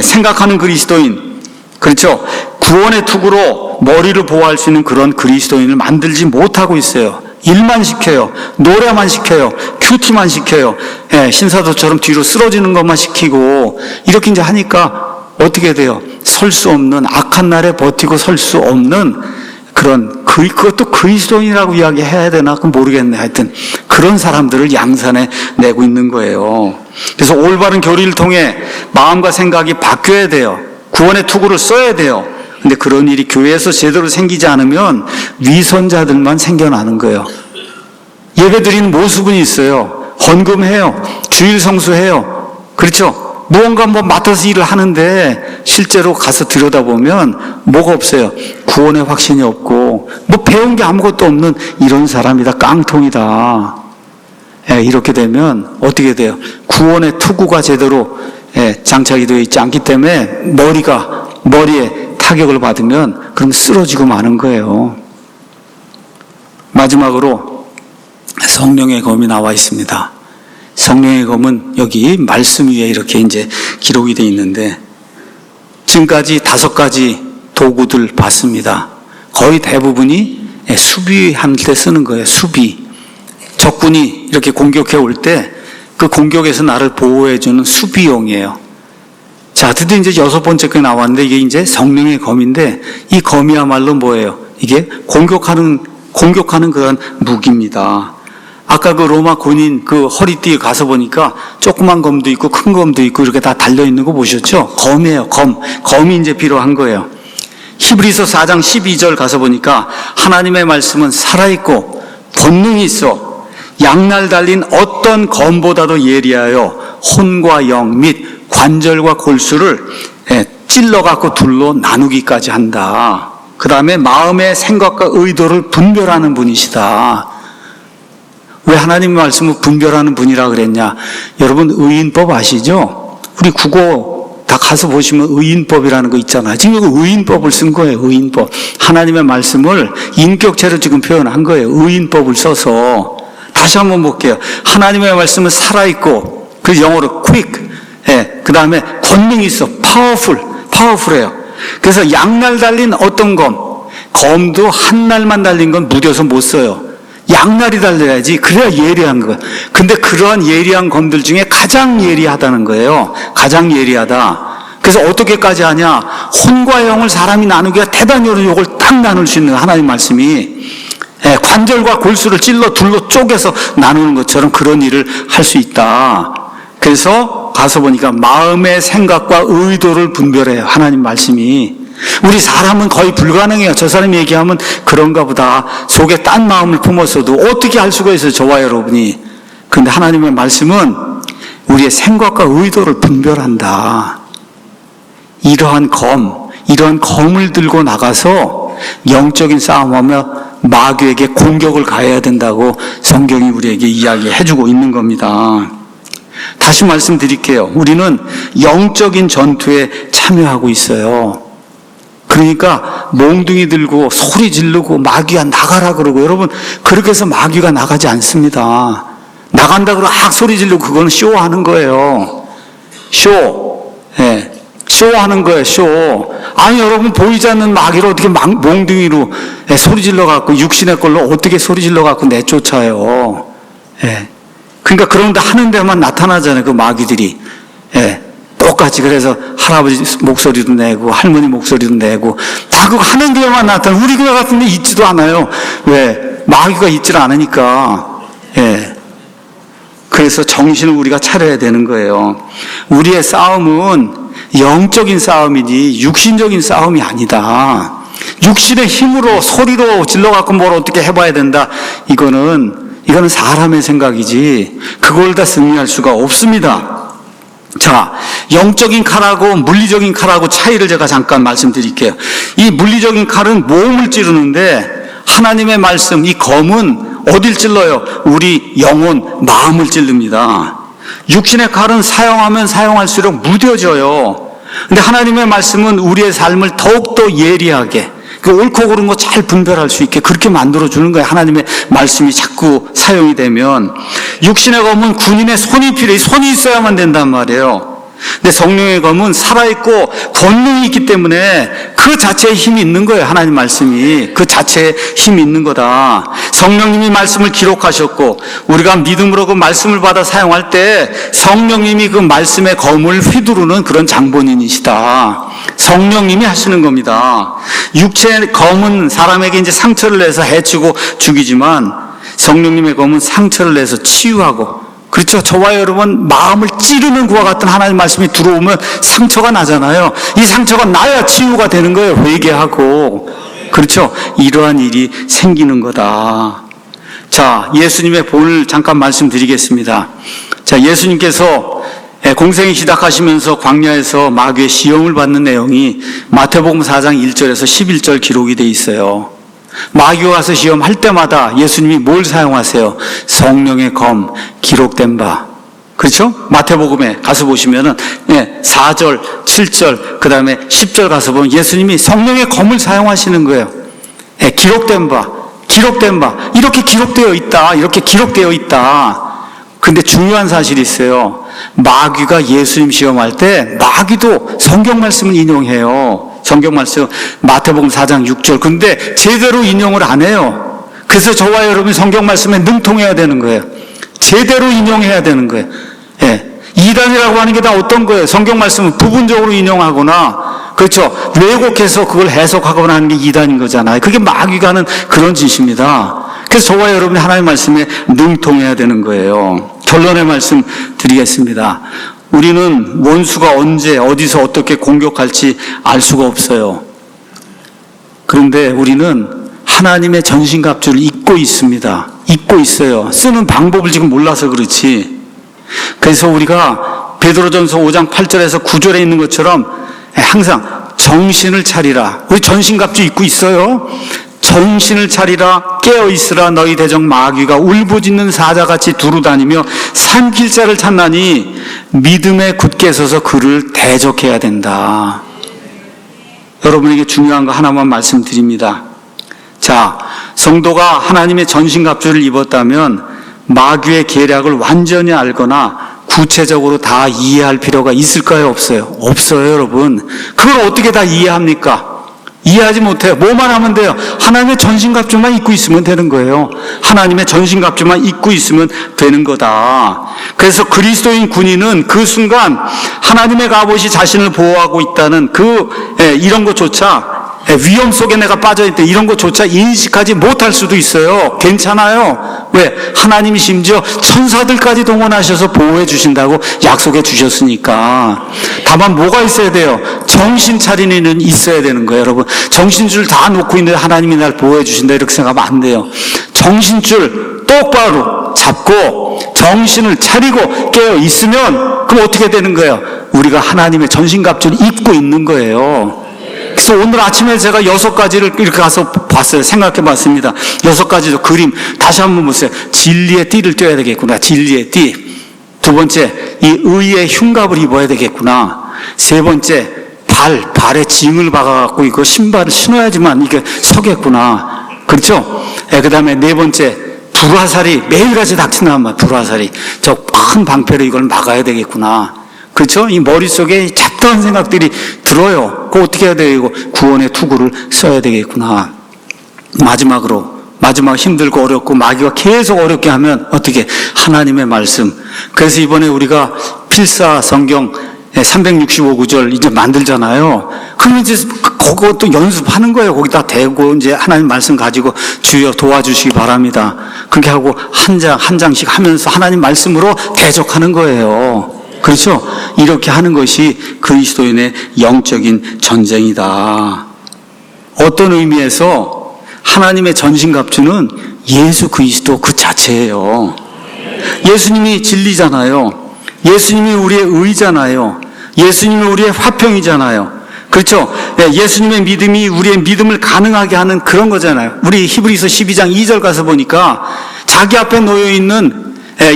생각하는 그리스도인, 그렇죠? 구원의 투구로 머리를 보호할 수 있는 그런 그리스도인을 만들지 못하고 있어요. 일만 시켜요. 노래만 시켜요. 큐티만 시켜요. 신사도처럼 뒤로 쓰러지는 것만 시키고 이렇게 이제 하니까 어떻게 돼요? 설 수 없는, 악한 날에 버티고 설 수 없는 그런 그것도 그리스도인이라고 이야기해야 되나? 그건 모르겠네. 하여튼 그런 사람들을 양산해 내고 있는 거예요. 그래서 올바른 교리를 통해 마음과 생각이 바뀌어야 돼요. 구원의 투구를 써야 돼요. 근데 그런 일이 교회에서 제대로 생기지 않으면 위선자들만 생겨나는 거예요. 예배 드리는 모습은 있어요. 헌금해요. 주일 성수해요. 그렇죠? 무언가 맡아서 일을 하는데 실제로 가서 들여다보면 뭐가 없어요. 구원의 확신이 없고 배운 게 아무것도 없는 이런 사람이다. 깡통이다. 이렇게 되면 어떻게 돼요? 구원의 투구가 제대로 장착이 되어 있지 않기 때문에 머리에 타격을 받으면 그럼 쓰러지고 마는 거예요. 마지막으로 성령의 검이 나와 있습니다. 성령의 검은 여기 말씀 위에 이렇게 이제 기록이 되어 있는데 지금까지 5가지 도구들 봤습니다. 거의 대부분이 수비할 때 쓰는 거예요. 수비. 적군이 이렇게 공격해 올 때 그 공격에서 나를 보호해주는 수비용이에요. 자, 드디어 이제 6번째 게 나왔는데 이게 이제 성령의 검인데 이 검이야말로 뭐예요? 이게 공격하는 그런 무기입니다. 아까 그 로마 군인 그 허리띠에 가서 보니까 조그만 검도 있고 큰 검도 있고 이렇게 다 달려있는 거 보셨죠? 검이에요, 검. 검이 이제 필요한 거예요. 히브리서 4장 12절 가서 보니까 하나님의 말씀은 살아있고 권능이 있어 양날 달린 어떤 검보다도 예리하여 혼과 영 및 관절과 골수를 찔러갖고 둘로 나누기까지 한다. 그 다음에 마음의 생각과 의도를 분별하는 분이시다. 왜 하나님의 말씀을 분별하는 분이라 그랬냐? 여러분 의인법 아시죠? 우리 국어 다 가서 보시면 의인법이라는 거 있잖아요. 지금 이거 의인법을 쓴 거예요. 의인법. 하나님의 말씀을 인격체로 지금 표현한 거예요. 의인법을 써서. 다시 한번 볼게요. 하나님의 말씀은 살아있고 그 영어로 quick. 그 다음에 권능이 있어. powerful해요. 그래서 양날 달린 어떤 검도 한 날만 달린 건 무뎌서 못 써요. 양날이 달려야지. 그래야 예리한 거예요. 근데 그러한 예리한 검들 중에 가장 예리하다는 거예요. 가장 예리하다. 그래서 어떻게까지 하냐? 혼과 영을 사람이 나누기가 대단히 어려운 요걸 딱 나눌 수 있는 하나님 말씀이 관절과 골수를 찔러 둘로 쪼개서 나누는 것처럼 그런 일을 할 수 있다. 그래서 가서 보니까 마음의 생각과 의도를 분별해요. 하나님 말씀이. 우리 사람은 거의 불가능해요. 저 사람이 얘기하면 그런가 보다. 속에 딴 마음을 품었어도 어떻게 알 수가 있어요. 저와 여러분이. 그런데 하나님의 말씀은 우리의 생각과 의도를 분별한다. 이러한 검을 들고 나가서 영적인 싸움하며 마귀에게 공격을 가해야 된다고 성경이 우리에게 이야기해주고 있는 겁니다. 다시 말씀드릴게요. 우리는 영적인 전투에 참여하고 있어요. 그러니까 몽둥이 들고 소리 지르고 마귀야 나가라 그러고 여러분 그렇게 해서 마귀가 나가지 않습니다. 나간다 그러고 소리 지르고 그거는 쇼하는 거예요. 쇼하는 거예요. 쇼. 아니 여러분 보이지 않는 마귀를 어떻게 몽둥이로 소리 질러갖고 육신의 걸로 어떻게 소리 질러갖고 내쫓아요. 그러니까 그런데 하는 데만 나타나잖아요. 그 마귀들이. 똑같이 그래서 할아버지 목소리도 내고 할머니 목소리도 내고 다 그거 하는 데만 나타나. 우리 교회 같은 데 있지도 않아요. 왜? 마귀가 있질 않으니까. 그래서 정신을 우리가 차려야 되는 거예요. 우리의 싸움은 영적인 싸움이지 육신적인 싸움이 아니다. 육신의 힘으로 소리로 질러갖고 뭘 어떻게 해봐야 된다. 이거는 사람의 생각이지 그걸 다 승리할 수가 없습니다. 자, 영적인 칼하고 물리적인 칼하고 차이를 제가 잠깐 말씀드릴게요. 이 물리적인 칼은 몸을 찌르는데 하나님의 말씀, 이 검은 어딜 찔러요? 우리 영혼, 마음을 찌릅니다. 육신의 칼은 사용하면 사용할수록 무뎌져요. 근데 하나님의 말씀은 우리의 삶을 더욱더 예리하게 그 옳고 그른 거 잘 분별할 수 있게 그렇게 만들어주는 거예요. 하나님의 말씀이 자꾸 사용이 되면. 육신의 검은 군인의 손이 필요해. 손이 있어야만 된단 말이에요. 근데 성령의 검은 살아있고 권능이 있기 때문에 그 자체에 힘이 있는 거예요. 하나님 말씀이 그 자체에 힘이 있는 거다. 성령님이 말씀을 기록하셨고 우리가 믿음으로 그 말씀을 받아 사용할 때 성령님이 그 말씀의 검을 휘두르는 그런 장본인이시다. 성령님이 하시는 겁니다. 육체의 검은 사람에게 이제 상처를 내서 해치고 죽이지만 성령님의 검은 상처를 내서 치유하고, 그렇죠. 저와 여러분 마음을 찌르는 그와 같은 하나님의 말씀이 들어오면 상처가 나잖아요. 이 상처가 나야 치유가 되는 거예요. 회개하고. 그렇죠. 이러한 일이 생기는 거다. 자, 예수님의 본을 잠깐 말씀드리겠습니다. 자, 예수님께서 공생이 시작하시면서 광야에서 마귀의 시험을 받는 내용이 마태복음 4장 1절에서 11절 기록이 돼 있어요. 마귀가 와서 시험할 때마다 예수님이 뭘 사용하세요? 성령의 검, 기록된 바. 그렇죠? 마태복음에 가서 보시면은 4절, 7절, 그 다음에 10절 가서 보면 예수님이 성령의 검을 사용하시는 거예요. 기록된 바, 기록된 바. 이렇게 기록되어 있다. 이렇게 기록되어 있다. 근데 중요한 사실이 있어요. 마귀가 예수님 시험할 때 마귀도 성경 말씀을 인용해요. 성경 말씀 마태복음 4장 6절. 근데 제대로 인용을 안 해요. 그래서 저와 여러분이 성경 말씀에 능통해야 되는 거예요. 제대로 인용해야 되는 거예요. 이단이라고 하는 게 다 어떤 거예요? 성경 말씀은 부분적으로 인용하거나, 그렇죠, 왜곡해서 그걸 해석하거나 하는 게 이단인 거잖아요. 그게 마귀가 하는 그런 짓입니다. 그래서 저와 여러분이 하나님의 말씀에 능통해야 되는 거예요. 결론의 말씀 드리겠습니다. 우리는 원수가 언제 어디서 어떻게 공격할지 알 수가 없어요. 그런데 우리는 하나님의 전신갑주를 입고 있습니다. 입고 있어요. 쓰는 방법을 지금 몰라서 그렇지. 그래서 우리가 베드로전서 5장 8절에서 9절에 있는 것처럼 항상 정신을 차리라. 우리 전신갑주 입고 있어요. 정신을 차리라, 깨어있으라. 너희 대적 마귀가 울부짖는 사자같이 두루다니며 삼킬 자를 찾나니 믿음에 굳게 서서 그를 대적해야 된다. 여러분에게 중요한 거 하나만 말씀드립니다. 자, 성도가 하나님의 전신갑주를 입었다면 마귀의 계략을 완전히 알거나 구체적으로 다 이해할 필요가 있을까요? 없어요? 없어요, 여러분. 그걸 어떻게 다 이해합니까? 이해하지 못해요. 뭐만 하면 돼요? 하나님의 전신갑주만 입고 있으면 되는 거예요. 하나님의 전신갑주만 입고 있으면 되는 거다. 그래서 그리스도인 군인은 그 순간 하나님의 갑옷이 자신을 보호하고 있다는 이런 것조차, 위험 속에 내가 빠져있다, 이런 것조차 인식하지 못할 수도 있어요. 괜찮아요. 왜? 하나님이 심지어 천사들까지 동원하셔서 보호해 주신다고 약속해 주셨으니까. 다만 뭐가 있어야 돼요? 정신 차리는 일은 있어야 되는 거예요, 여러분. 정신줄 다 놓고 있는데 하나님이 날 보호해 주신다 이렇게 생각하면 안 돼요. 정신줄 똑바로 잡고 정신을 차리고 깨어 있으면 그럼 어떻게 되는 거예요? 우리가 하나님의 전신갑주를 입고 있는 거예요. 그래서 오늘 아침에 제가 6가지를 이렇게 가서 봤어요. 생각해 봤습니다. 6가지도 그림 다시 한번 보세요. 진리의 띠를 떼야 되겠구나. 진리의 띠. 두 번째, 이 의의 흉갑을 입어야 되겠구나. 세 번째, 발에 징을 박아갖고 이거 신발을 신어야지만 이게 서겠구나. 그렇죠? 그 다음에 네 번째, 불화살이 매일같이 닥치는 말, 불화살이. 저 큰 방패로 이걸 막아야 되겠구나. 그렇죠? 이 머릿속에 잡다한 생각들이 들어요. 그거 어떻게 해야 되고 구원의 투구를 써야 되겠구나. 마지막 힘들고 어렵고 마귀가 계속 어렵게 하면 어떻게? 하나님의 말씀. 그래서 이번에 우리가 필사 성경 365구절 이제 만들잖아요. 그러면 이제 그것도 연습하는 거예요. 거기다 대고 이제 하나님 말씀 가지고 주여 도와주시기 바랍니다. 그렇게 하고 한 장씩 하면서 하나님 말씀으로 대적하는 거예요. 그렇죠? 이렇게 하는 것이 그리스도인의 영적인 전쟁이다. 어떤 의미에서 하나님의 전신갑주는 예수 그리스도 그 자체예요. 예수님이 진리잖아요. 예수님이 우리의 의잖아요. 예수님이 우리의 화평이잖아요. 그렇죠? 예수님의 믿음이 우리의 믿음을 가능하게 하는 그런 거잖아요. 우리 히브리서 12장 2절 가서 보니까 자기 앞에 놓여있는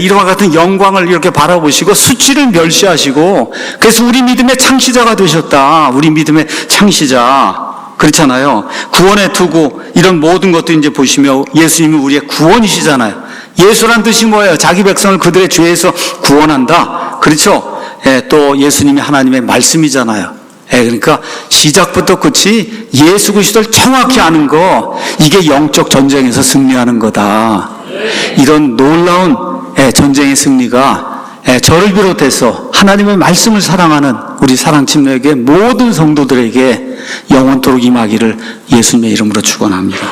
이와 같은 영광을 이렇게 바라보시고 수치를 멸시하시고 그래서 우리 믿음의 창시자가 되셨다. 우리 믿음의 창시자. 그렇잖아요. 구원의 투구 이런 모든 것도 이제 보시면 예수님이 우리의 구원이시잖아요. 예수란 뜻이 뭐예요? 자기 백성을 그들의 죄에서 구원한다. 그렇죠? 또 예수님이 하나님의 말씀이잖아요. 그러니까 시작부터 끝이 예수 그리스도를 정확히 아는 거, 이게 영적 전쟁에서 승리하는 거다. 이런 놀라운 전쟁의 승리가 저를 비롯해서 하나님의 말씀을 사랑하는 우리 사랑침례교회 모든 성도들에게 영원토록 임하기를 예수님의 이름으로 축원합니다.